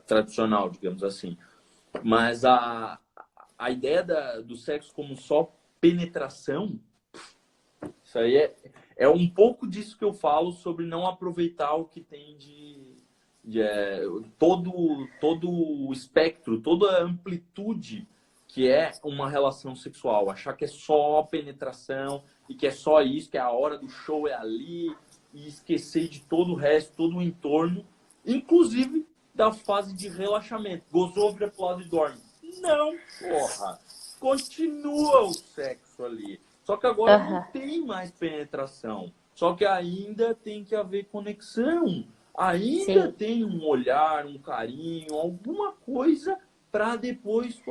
tradicional, digamos assim. Mas a ideia do sexo como só penetração, isso aí é um pouco disso que eu falo sobre não aproveitar o que tem todo o espectro, toda a amplitude que é uma relação sexual. Achar que é só penetração e que é só isso, que é a hora do show é ali, e esquecer de todo o resto, todo o entorno, inclusive da fase de relaxamento. Gozou, vira pro lado e dorme. Não, porra! Continua o sexo ali. Só que agora não tem mais penetração. Só que ainda tem que haver conexão. Ainda tem um olhar, um carinho, alguma coisa para depois,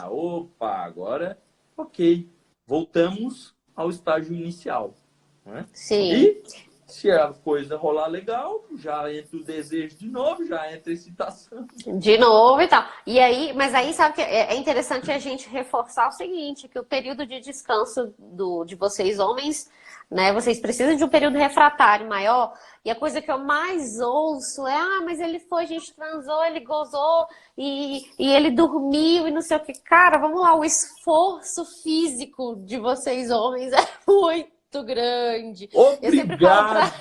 opa, agora, ok, voltamos ao estágio inicial. Né? Sim. E se a coisa rolar legal, já entra o desejo de novo, já entra a excitação. De novo e tal. E aí, mas aí sabe que é interessante a gente reforçar o seguinte, que o período de descanso de vocês homens, né, vocês precisam de um período refratário maior, e a coisa que eu mais ouço é, mas ele foi, a gente transou, ele gozou, e ele dormiu, e não sei o que. Cara, vamos lá, o esforço físico de vocês homens é muito grande. Obrigado!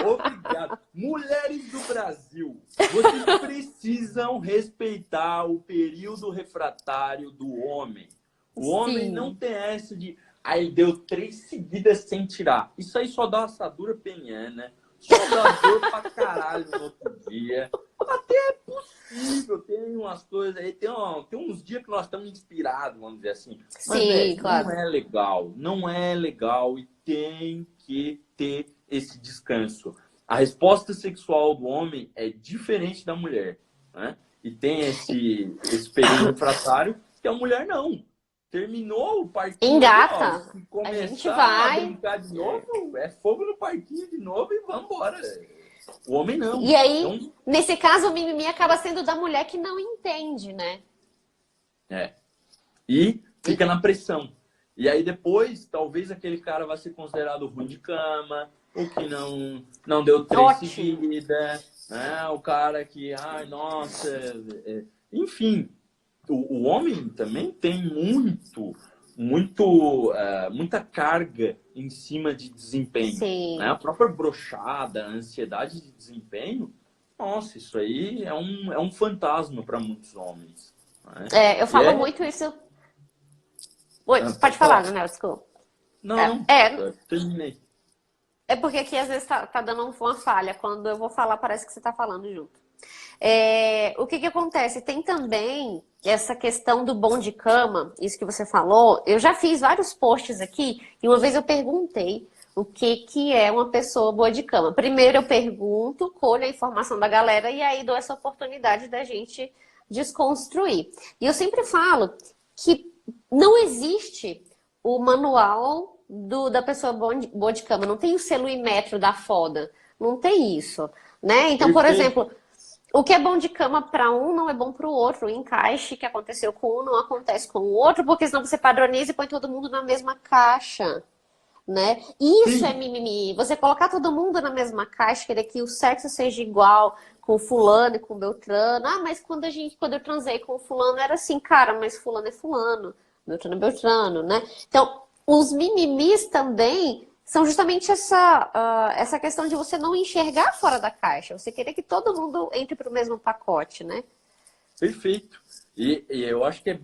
Obrigado. Mulheres do Brasil, vocês precisam respeitar o período refratário do homem. O homem não tem essa de... Aí deu 3 seguidas sem tirar. Isso aí só dá assadura peniana. Só dá dor pra caralho no outro dia. Até é possível. Tem umas coisas aí. Tem uns dias que nós estamos inspirados, vamos dizer assim. Mas, claro, não é legal. Não é legal e tem que ter esse descanso. A resposta sexual do homem é diferente da mulher. Né? E tem esse período refratário que a mulher não. Terminou o parquinho. Engata. Se começar a gente vai a brincar de novo, é fogo no parquinho de novo e vambora. O homem não. E aí, então, nesse caso, o mimimi acaba sendo da mulher que não entende, né? E fica na pressão. E aí depois, talvez aquele cara vai ser considerado ruim de cama, ou que não deu 3 seguidas, né? O cara que, nossa... Enfim... O homem também tem muita carga em cima de desempenho. Sim. Né? A própria brochada, a ansiedade de desempenho, nossa, isso aí é um fantasma para muitos homens. Né? Eu falo muito isso... Oi, pode falar, Daniel, desculpa. Não, terminei. É porque aqui às vezes tá dando uma falha. Quando eu vou falar, parece que você tá falando junto. O que que acontece? Tem também essa questão do bom de cama, isso que você falou. Eu já fiz vários posts aqui e uma vez eu perguntei o que que é uma pessoa boa de cama. Primeiro eu pergunto, colho a informação da galera e aí dou essa oportunidade da gente desconstruir. E eu sempre falo que não existe o manual da pessoa boa de cama, não tem o selo e metro da foda, não tem isso, né? Então, por Perfeito. exemplo, o que é bom de cama para um não é bom para o outro. O encaixe que aconteceu com um não acontece com o outro, porque senão você padroniza e põe todo mundo na mesma caixa, né? Isso é Sim, mimimi. Você colocar todo mundo na mesma caixa, querer que o sexo seja igual com fulano e com Beltrano. Ah, mas quando eu transei com fulano era assim, cara, mas fulano é fulano, Beltrano é Beltrano, né? Então, os mimimis também são justamente essa questão de você não enxergar fora da caixa, você querer que todo mundo entre para o mesmo pacote, né? perfeito. E eu acho que é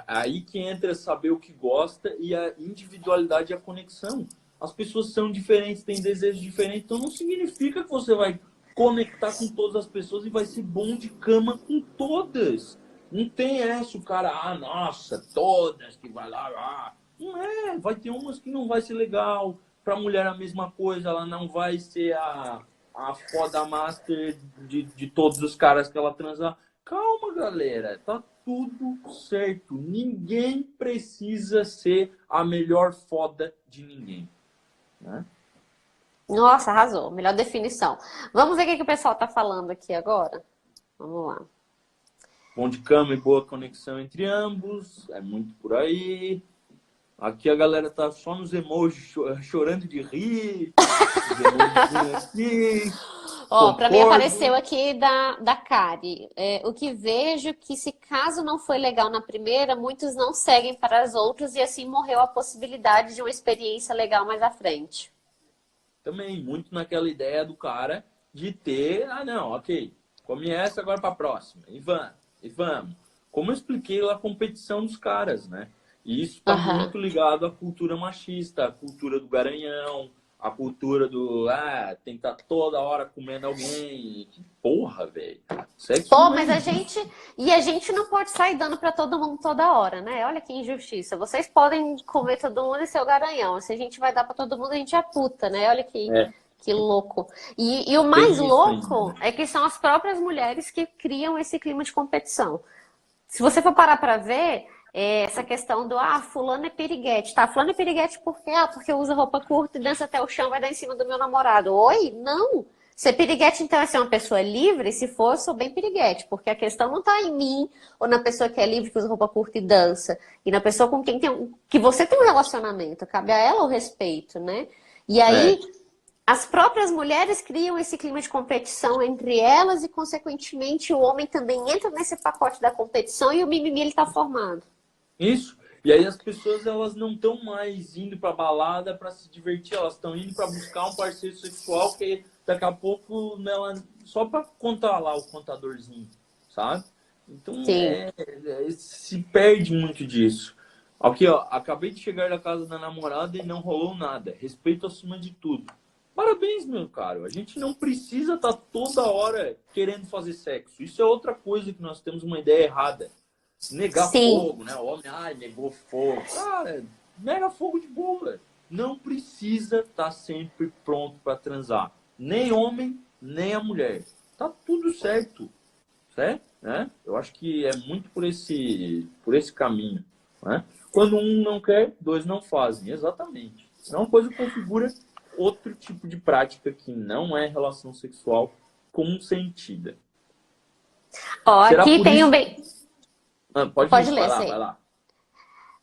aí que entra saber o que gosta e a individualidade e a conexão. As pessoas são diferentes, têm desejos diferentes, então não significa que você vai conectar com todas as pessoas e vai ser bom de cama com todas. Não tem essa, o cara, nossa, todas que vai lá, Não é, vai ter umas que não vai ser legal. Pra mulher a mesma coisa, ela não vai ser a foda master de todos os caras que ela transar. Calma, galera, tá tudo certo. Ninguém precisa ser a melhor foda de ninguém, né? Nossa, arrasou. Melhor definição. Vamos ver o que o pessoal tá falando aqui agora? Vamos lá. Bom de cama e boa conexão entre ambos, é muito por aí. Aqui a galera tá só nos emojis chorando de rir. Os emojis aqui. Ó, para mim Concordo. apareceu aqui da Kari. O que vejo que se caso não foi legal na primeira, muitos não seguem para as outras e assim morreu a possibilidade de uma experiência legal mais à frente. Também, muito naquela ideia do cara de ter, não, ok, come essa agora para a próxima. E vamos. Como eu expliquei lá, a competição dos caras, né? E isso está Aham. muito ligado à cultura machista, à cultura do garanhão, à cultura do, tem que estar toda hora comendo alguém. Que porra, velho. Sexo Pô, não é mas a isso. gente. E a gente não pode sair dando para todo mundo toda hora, né? Olha que injustiça. Vocês podem comer todo mundo e ser o garanhão. Se a gente vai dar para todo mundo, a gente é puta, né? Olha É, que louco. E o mais tem isso ainda, louco né? é que são as próprias mulheres que criam esse clima de competição. Se você for parar para ver, essa questão do fulano é piriguete, tá? Fulano é piriguete por quê? Porque usa roupa curta e dança até o chão, vai dar em cima do meu namorado. Oi? Não! Ser piriguete, então, é ser uma pessoa livre? Se for, eu sou bem piriguete, porque a questão não tá em mim ou na pessoa que é livre, que usa roupa curta e dança, e na pessoa com quem que você tem um relacionamento, cabe a ela o respeito, né? E É, aí, as próprias mulheres criam esse clima de competição entre elas e, consequentemente, o homem também entra nesse pacote da competição e o mimimi ele tá formado. isso. E aí as pessoas elas não estão mais indo para balada para se divertir, elas estão indo para buscar um parceiro sexual que daqui a pouco ela só para contar lá o contadorzinho, sabe? Então Sim. se perde muito disso. Aqui, ó, acabei de chegar da casa da namorada e não rolou nada. Respeito acima de tudo. Parabéns, meu caro. A gente não precisa estar toda hora querendo fazer sexo. Isso é outra coisa que nós temos uma ideia errada. Negar Sim. fogo, né? O homem, negou fogo. Cara, nega fogo de boa. Não precisa estar sempre pronto para transar. Nem homem, nem a mulher. Tá tudo certo. Certo? Né? Eu acho que é muito por esse caminho. Né? Quando um não quer, dois não fazem. Exatamente. É uma coisa que configura outro tipo de prática que não é relação sexual consentida. Ó, Será aqui por tem um isso? bem. Pode Pode ir, ler vai essa lá, vai aí. lá.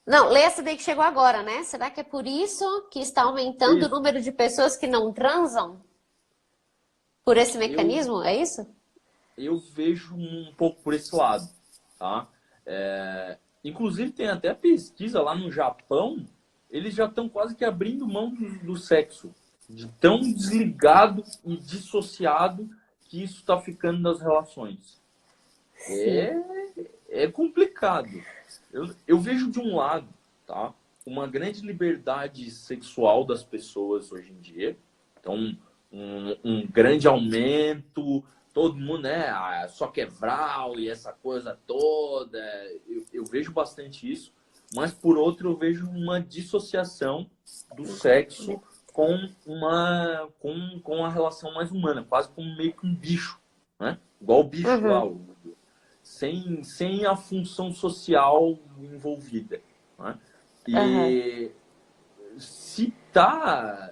Não, lê essa daí que chegou agora, né? Será que é por isso que está aumentando o Isso. número de pessoas que não transam? Por esse Eu mecanismo? É isso? eu vejo um pouco por esse lado, tá? Inclusive tem até pesquisa lá no Japão, eles já estão quase que abrindo mão do sexo, de tão desligado e dissociado que isso está ficando das relações. Sim. É, é complicado. Eu vejo de um lado, tá? Uma grande liberdade sexual das pessoas hoje em dia. Então, um grande aumento todo mundo, né? Só quebral e essa coisa toda. Eu vejo bastante isso. Mas, por outro, eu vejo uma dissociação do sexo com a relação mais humana, quase como meio que um bicho, né? Igual o bicho lá, sem a função social envolvida, né? E se tá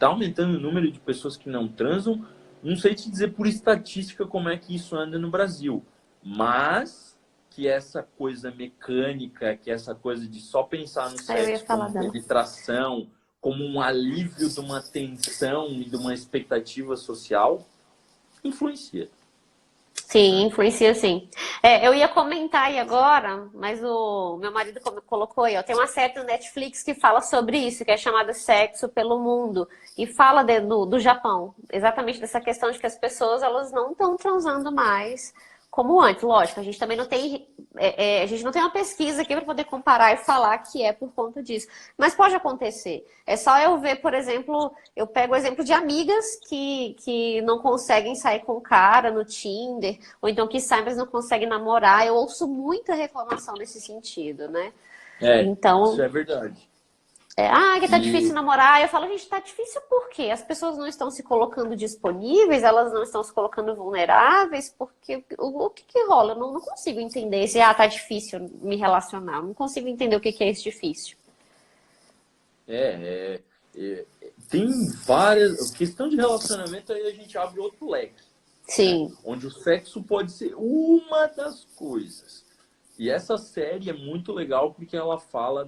aumentando o número de pessoas que não transam, não sei te dizer por estatística como é que isso anda no Brasil, mas que essa coisa mecânica, que essa coisa de só pensar no sexo como penetração, como um alívio de uma tensão e de uma expectativa social, influencia. Sim, influencia sim. Eu ia comentar aí agora, mas o meu marido colocou aí, ó, tem uma série no Netflix que fala sobre isso, que é chamada Sexo pelo Mundo, e fala do Japão, exatamente dessa questão de que as pessoas elas não estão transando mais como antes. Lógico, a gente também não tem, a gente não tem uma pesquisa aqui para poder comparar e falar que é por conta disso. Mas pode acontecer. É só eu ver, por exemplo, eu pego o exemplo de amigas que não conseguem sair com o cara no Tinder, ou então que saem, mas não conseguem namorar. Eu ouço muita reclamação nesse sentido, né? Então, isso é verdade. Que tá difícil namorar. Eu falo, gente, tá difícil por quê? As pessoas não estão se colocando disponíveis, elas não estão se colocando vulneráveis, porque o que rola? Eu não consigo entender se, tá difícil me relacionar. Eu não consigo entender o que é esse difícil. Tem várias... Questão de relacionamento, aí a gente abre outro leque. Sim. Né? Onde o sexo pode ser uma das coisas. E essa série é muito legal porque ela fala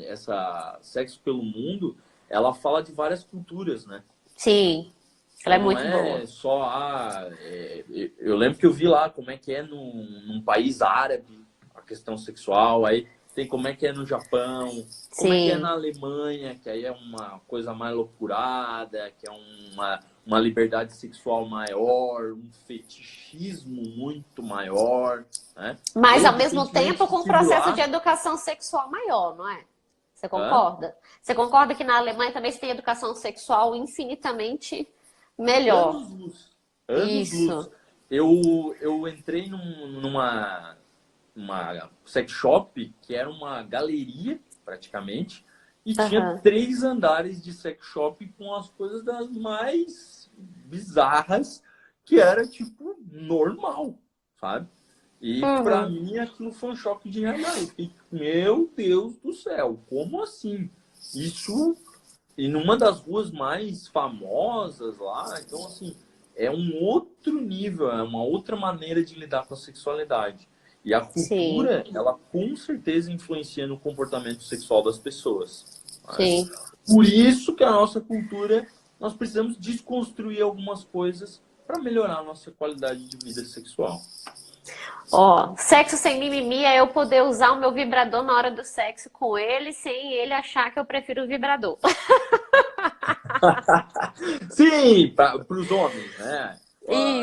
essa Sexo pelo Mundo, ela fala de várias culturas, né? Sim, ela é muito boa. Não é só, eu lembro que eu vi lá como é que é num país árabe a questão sexual, aí tem como é que é no Japão, como é que é na Alemanha, que aí é uma coisa mais loucurada, que é uma liberdade sexual maior, um fetichismo muito maior, né? Mas, ao mesmo tempo, com um processo de educação sexual maior, não é? Você concorda? Você concorda que na Alemanha também se tem educação sexual infinitamente melhor? Anos-luz. Isso. Eu entrei numa sex shop, que era uma galeria, praticamente, e tinha 3 andares de sex shop com as coisas das mais bizarras, que era, tipo, normal, sabe? E pra mim aquilo foi um choque de realidade. Eu fiquei, meu Deus do céu, como assim? Isso, e numa das ruas mais famosas lá, então assim, é um outro nível, é uma outra maneira de lidar com a sexualidade. E a cultura, ela com certeza influencia no comportamento sexual das pessoas. Sim. Por isso que a nossa cultura, nós precisamos desconstruir algumas coisas para melhorar a nossa qualidade de vida sexual. Sexo sem mimimi é eu poder usar o meu vibrador na hora do sexo com ele, sem ele achar que eu prefiro o vibrador. Sim, para os homens, né?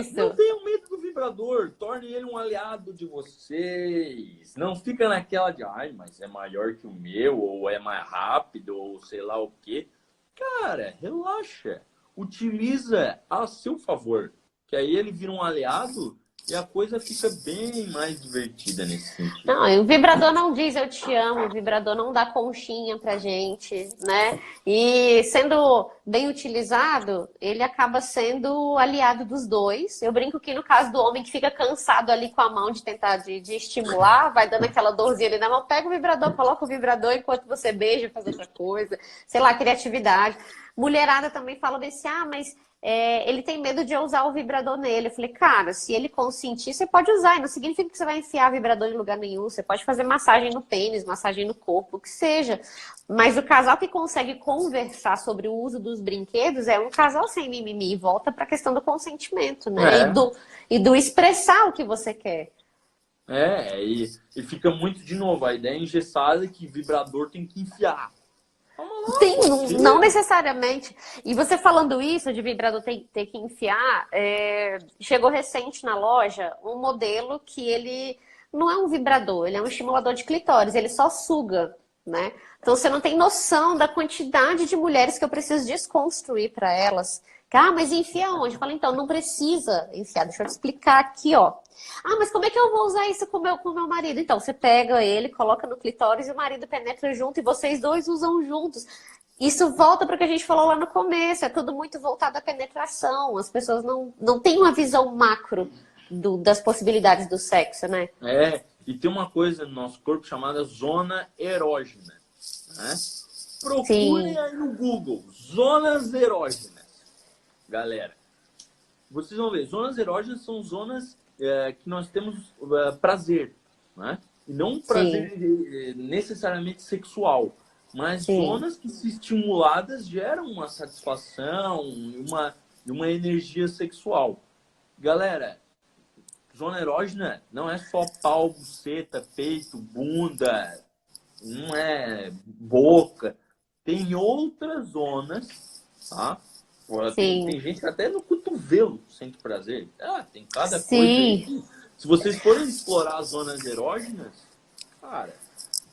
Isso. Não tenham medo do vibrador, torne ele um aliado de vocês. Não fica naquela de, mas é maior que o meu, ou é mais rápido, ou sei lá o quê. Cara, relaxa. Utiliza a seu favor, que aí ele vira um aliado e a coisa fica bem mais divertida nesse sentido. Não, o vibrador não diz eu te amo, o vibrador não dá conchinha pra gente, né? E sendo bem utilizado, ele acaba sendo aliado dos dois. Eu brinco que no caso do homem que fica cansado ali com a mão de tentar de estimular, vai dando aquela dorzinha ali na mão, pega o vibrador, coloca o vibrador enquanto você beija, faz outra coisa. Sei lá, criatividade. Mulherada também fala desse, mas... ele tem medo de eu usar o vibrador nele. Eu falei, cara, se ele consentir, você pode usar. E não significa que você vai enfiar vibrador em lugar nenhum. Você pode fazer massagem no pênis, massagem no corpo, o que seja. Mas o casal que consegue conversar sobre o uso dos brinquedos é um casal sem mimimi. E volta para a questão do consentimento, né? E do expressar o que você quer. E fica muito, de novo, a ideia engessada é que vibrador tem que enfiar. Sim, não necessariamente. E você falando isso, de vibrador ter que enfiar, chegou recente na loja um modelo que ele não é um vibrador, ele é um estimulador de clitóris, ele só suga, né? Então você não tem noção da quantidade de mulheres que eu preciso desconstruir para elas, Tá, mas enfia onde? Eu falei, então, não precisa enfiar, deixa eu te explicar aqui, ó. Ah, mas como é que eu vou usar isso com o meu marido? Então, você pega ele, coloca no clitóris e o marido penetra junto e vocês dois usam juntos. Isso volta para o que a gente falou lá no começo, é tudo muito voltado à penetração. As pessoas não têm uma visão macro das possibilidades do sexo, né? E tem uma coisa no nosso corpo chamada zona erógena, né? Procurem Sim, aí no Google, zonas erógenas. Galera, vocês vão ver, zonas erógenas são zonas que nós temos prazer, né? E não um sim, prazer necessariamente sexual, mas sim, zonas que, se estimuladas, geram uma satisfação, uma energia sexual. Galera, zona erógena não é só pau, buceta, peito, bunda, não é boca. Tem outras zonas, tá? Pô, tem sim, gente que até no cotovelo sente prazer. Tem cada coisa aí sim. que, se vocês forem explorar as zonas erógenas, cara,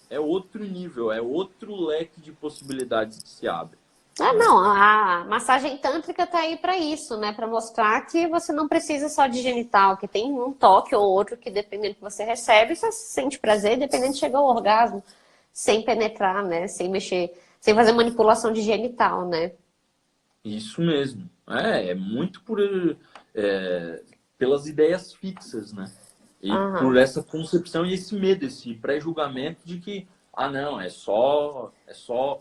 é outro nível, é outro leque de possibilidades que se abre. Ah, Né? não, a massagem tântrica tá aí para isso, né? Para mostrar que você não precisa só de genital, que tem um toque ou outro que, dependendo do que você recebe, você sente prazer, dependendo de chegar ao orgasmo, sem penetrar, né? Sem mexer, sem fazer manipulação de genital, né? Isso mesmo. É muito pelas ideias fixas, né? E por Aham. essa concepção e esse medo, esse pré-julgamento de que, não, é só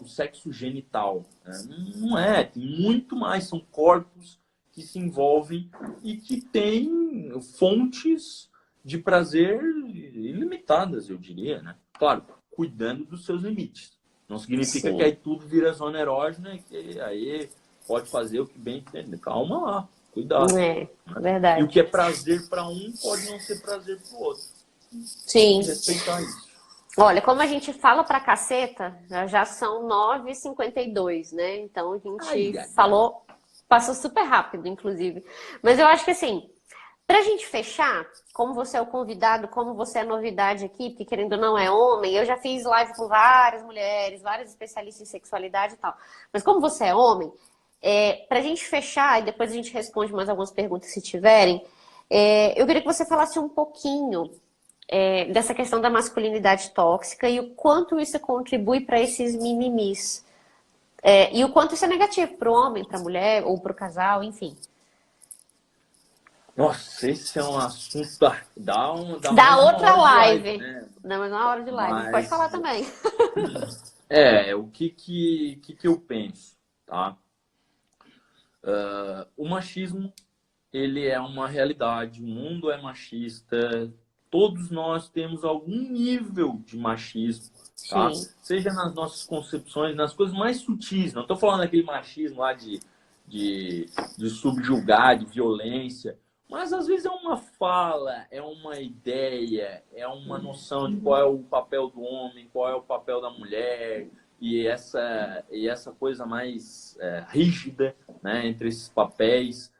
o sexo genital. Né? Não é, tem muito mais, são corpos que se envolvem e que têm fontes de prazer ilimitadas, eu diria, né? Claro, cuidando dos seus limites. Não significa que Sim, aí tudo vira zona erógena e que aí pode fazer o que bem entender. Calma lá, cuidado. é Né? E o que verdade. é prazer para um pode não ser prazer para o outro. Tem Sim. que respeitar isso. Olha, como a gente fala pra caceta, já são 9h52, né? Então a gente Ai, ai, ai. falou, passou super rápido, inclusive. Mas eu acho que assim, pra gente fechar, como você é o convidado, como você é a novidade aqui, porque querendo ou não é homem, eu já fiz live com várias mulheres, várias especialistas em sexualidade e tal. Mas como você é homem, pra gente fechar, e depois a gente responde mais algumas perguntas se tiverem, eu queria que você falasse um pouquinho dessa questão da masculinidade tóxica e o quanto isso contribui para esses mimimis. E o quanto isso é negativo para o homem, para a mulher ou para o casal, enfim. Nossa, esse é um assunto. Dá Da mais uma outra hora de live, live. né? Não, mas na hora de live. Pode falar Mas também. o que eu penso, tá? O machismo, ele é uma realidade, o mundo é machista, todos nós temos algum nível de machismo, tá? Sim. Seja nas nossas concepções, nas coisas mais sutis, não estou falando daquele machismo lá de, de subjugar, de violência, mas às vezes é uma fala, é uma ideia, é uma noção de qual é o papel do homem, qual é o papel da mulher, e essa coisa mais rígida, né, entre esses papéis.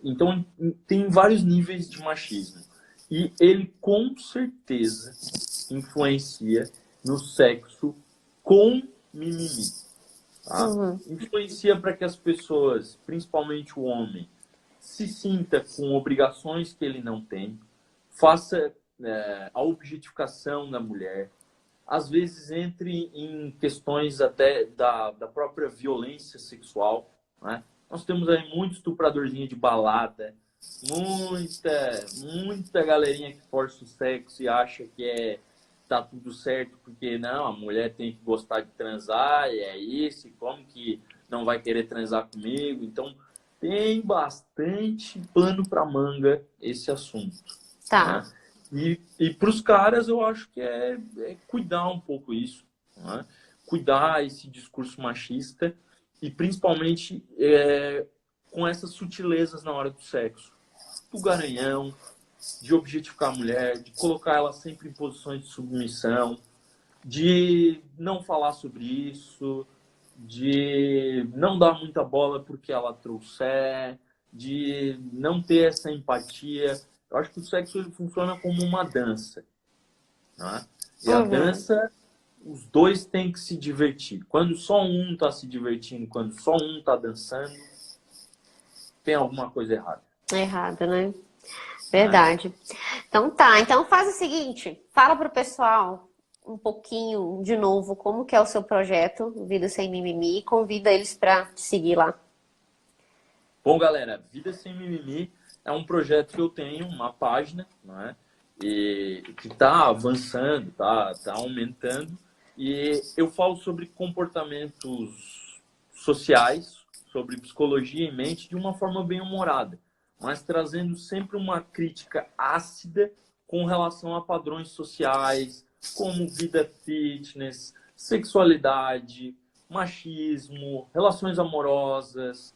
Então, tem vários níveis de machismo. E ele, com certeza, influencia no sexo com mimimi. Tá? Uhum. Influencia para que as pessoas, principalmente o homem, se sinta com obrigações que ele não tem, faça a objetificação da mulher, às vezes entre em questões até da própria violência sexual. Né? Nós temos aí muito estupradorzinho de balada, muita galerinha que força o sexo e acha que tá tudo certo porque não, a mulher tem que gostar de transar e é isso, e como que não vai querer transar comigo? Então tem bastante pano para manga esse assunto. Né? Tá. E para os caras, eu acho que é cuidar um pouco isso. Né? Cuidar esse discurso machista e principalmente com essas sutilezas na hora do sexo. Do garanhão, de objetificar a mulher, de colocar ela sempre em posições de submissão, de não falar sobre isso, de não dar muita bola porque ela trouxer, de não ter essa empatia. Eu acho que o sexo ele funciona como uma dança. Né? E a Uhum. dança os dois têm que se divertir. Quando só um está se divertindo, quando só um está dançando, tem alguma coisa errada. Errado, né? Verdade. Então tá, então faz o seguinte, fala pro pessoal um pouquinho de novo como que é o seu projeto, Vida Sem Mimimi, e convida eles para te seguir lá. Bom, galera, Vida Sem Mimimi é um projeto que eu tenho, uma página, né? E que está avançando, tá aumentando. E eu falo sobre comportamentos sociais, sobre psicologia e mente de uma forma bem humorada, mas trazendo sempre uma crítica ácida com relação a padrões sociais, como vida fitness, sexualidade, machismo, relações amorosas,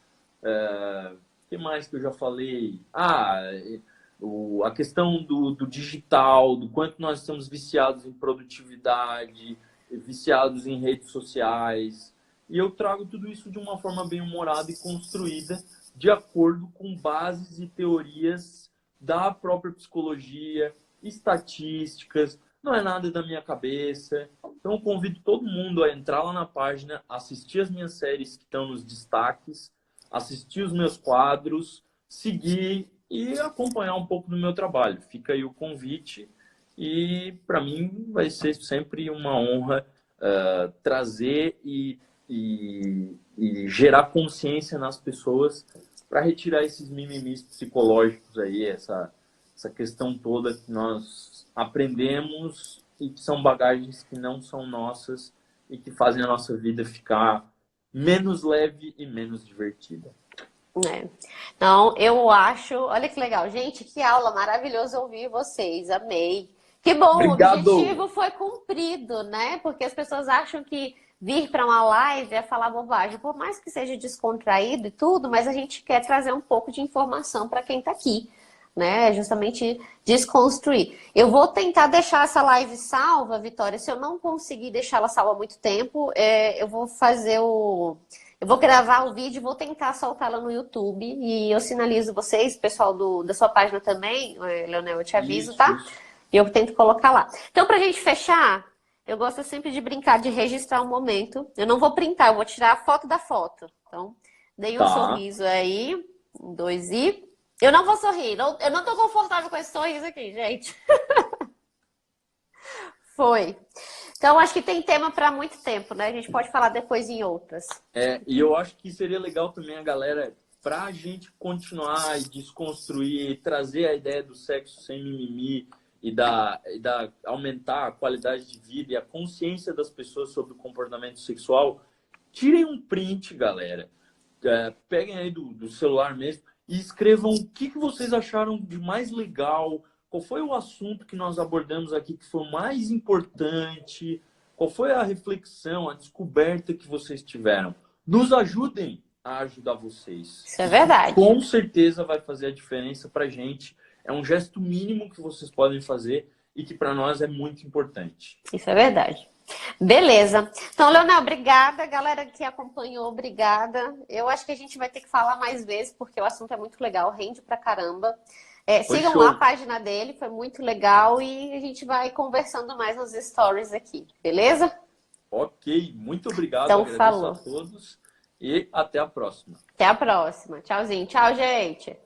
que mais que eu já falei? A questão do digital, do quanto nós estamos viciados em produtividade, viciados em redes sociais. E eu trago tudo isso de uma forma bem humorada e construída, de acordo com bases e teorias da própria psicologia, estatísticas, não é nada da minha cabeça. Então eu convido todo mundo a entrar lá na página, assistir as minhas séries que estão nos destaques, assistir os meus quadros, seguir e acompanhar um pouco do meu trabalho. Fica aí o convite e para mim vai ser sempre uma honra trazer e gerar consciência nas pessoas para retirar esses mimimis psicológicos aí, essa questão toda que nós aprendemos e que são bagagens que não são nossas e que fazem a nossa vida ficar menos leve e menos divertida. Então, eu acho... Olha que legal. Gente, que aula maravilhosa ouvir vocês. Amei. Que bom, Obrigado. O objetivo foi cumprido, né? Porque as pessoas acham que vir para uma live é falar bobagem. Por mais que seja descontraído e tudo, mas a gente quer trazer um pouco de informação para quem está aqui, né? Justamente desconstruir. Eu vou tentar deixar essa live salva, Vitória. Se eu não conseguir deixá-la salva há muito tempo, eu vou fazer o... Eu vou gravar o vídeo e vou tentar soltá-la no YouTube. E eu sinalizo vocês, pessoal da sua página também, Leonel, eu te aviso, Isso, tá? isso. E eu tento colocar lá. Então, pra gente fechar, eu gosto sempre de brincar, de registrar um momento. Eu não vou printar, eu vou tirar a foto da foto. Então, dei um sorriso aí. 1, 2 e... Eu não vou sorrir. Eu não tô confortável com esse sorriso aqui, gente. Foi. Então, acho que tem tema para muito tempo, né? A gente pode falar depois em outras. E eu acho que seria legal também a galera, para a gente continuar e desconstruir, trazer a ideia do sexo sem mimimi e aumentar a qualidade de vida e a consciência das pessoas sobre o comportamento sexual, tirem um print, galera. Peguem aí do celular mesmo e escrevam o que vocês acharam de mais legal. Qual foi o assunto que nós abordamos aqui que foi mais importante? Qual foi a reflexão, a descoberta que vocês tiveram? Nos ajudem a ajudar vocês. Isso é verdade. Com certeza vai fazer a diferença para a gente. É um gesto mínimo que vocês podem fazer e que para nós é muito importante. Isso é verdade. Beleza. Então, Leonel, obrigada. Galera que acompanhou, obrigada. Eu acho que a gente vai ter que falar mais vezes, porque o assunto é muito legal, rende pra caramba. Sigam lá a página dele, foi muito legal e a gente vai conversando mais nos stories aqui, beleza? Ok, muito obrigado, então, agradeço falou. a todos e até a próxima. Até a próxima. Tchauzinho. Tchau, gente.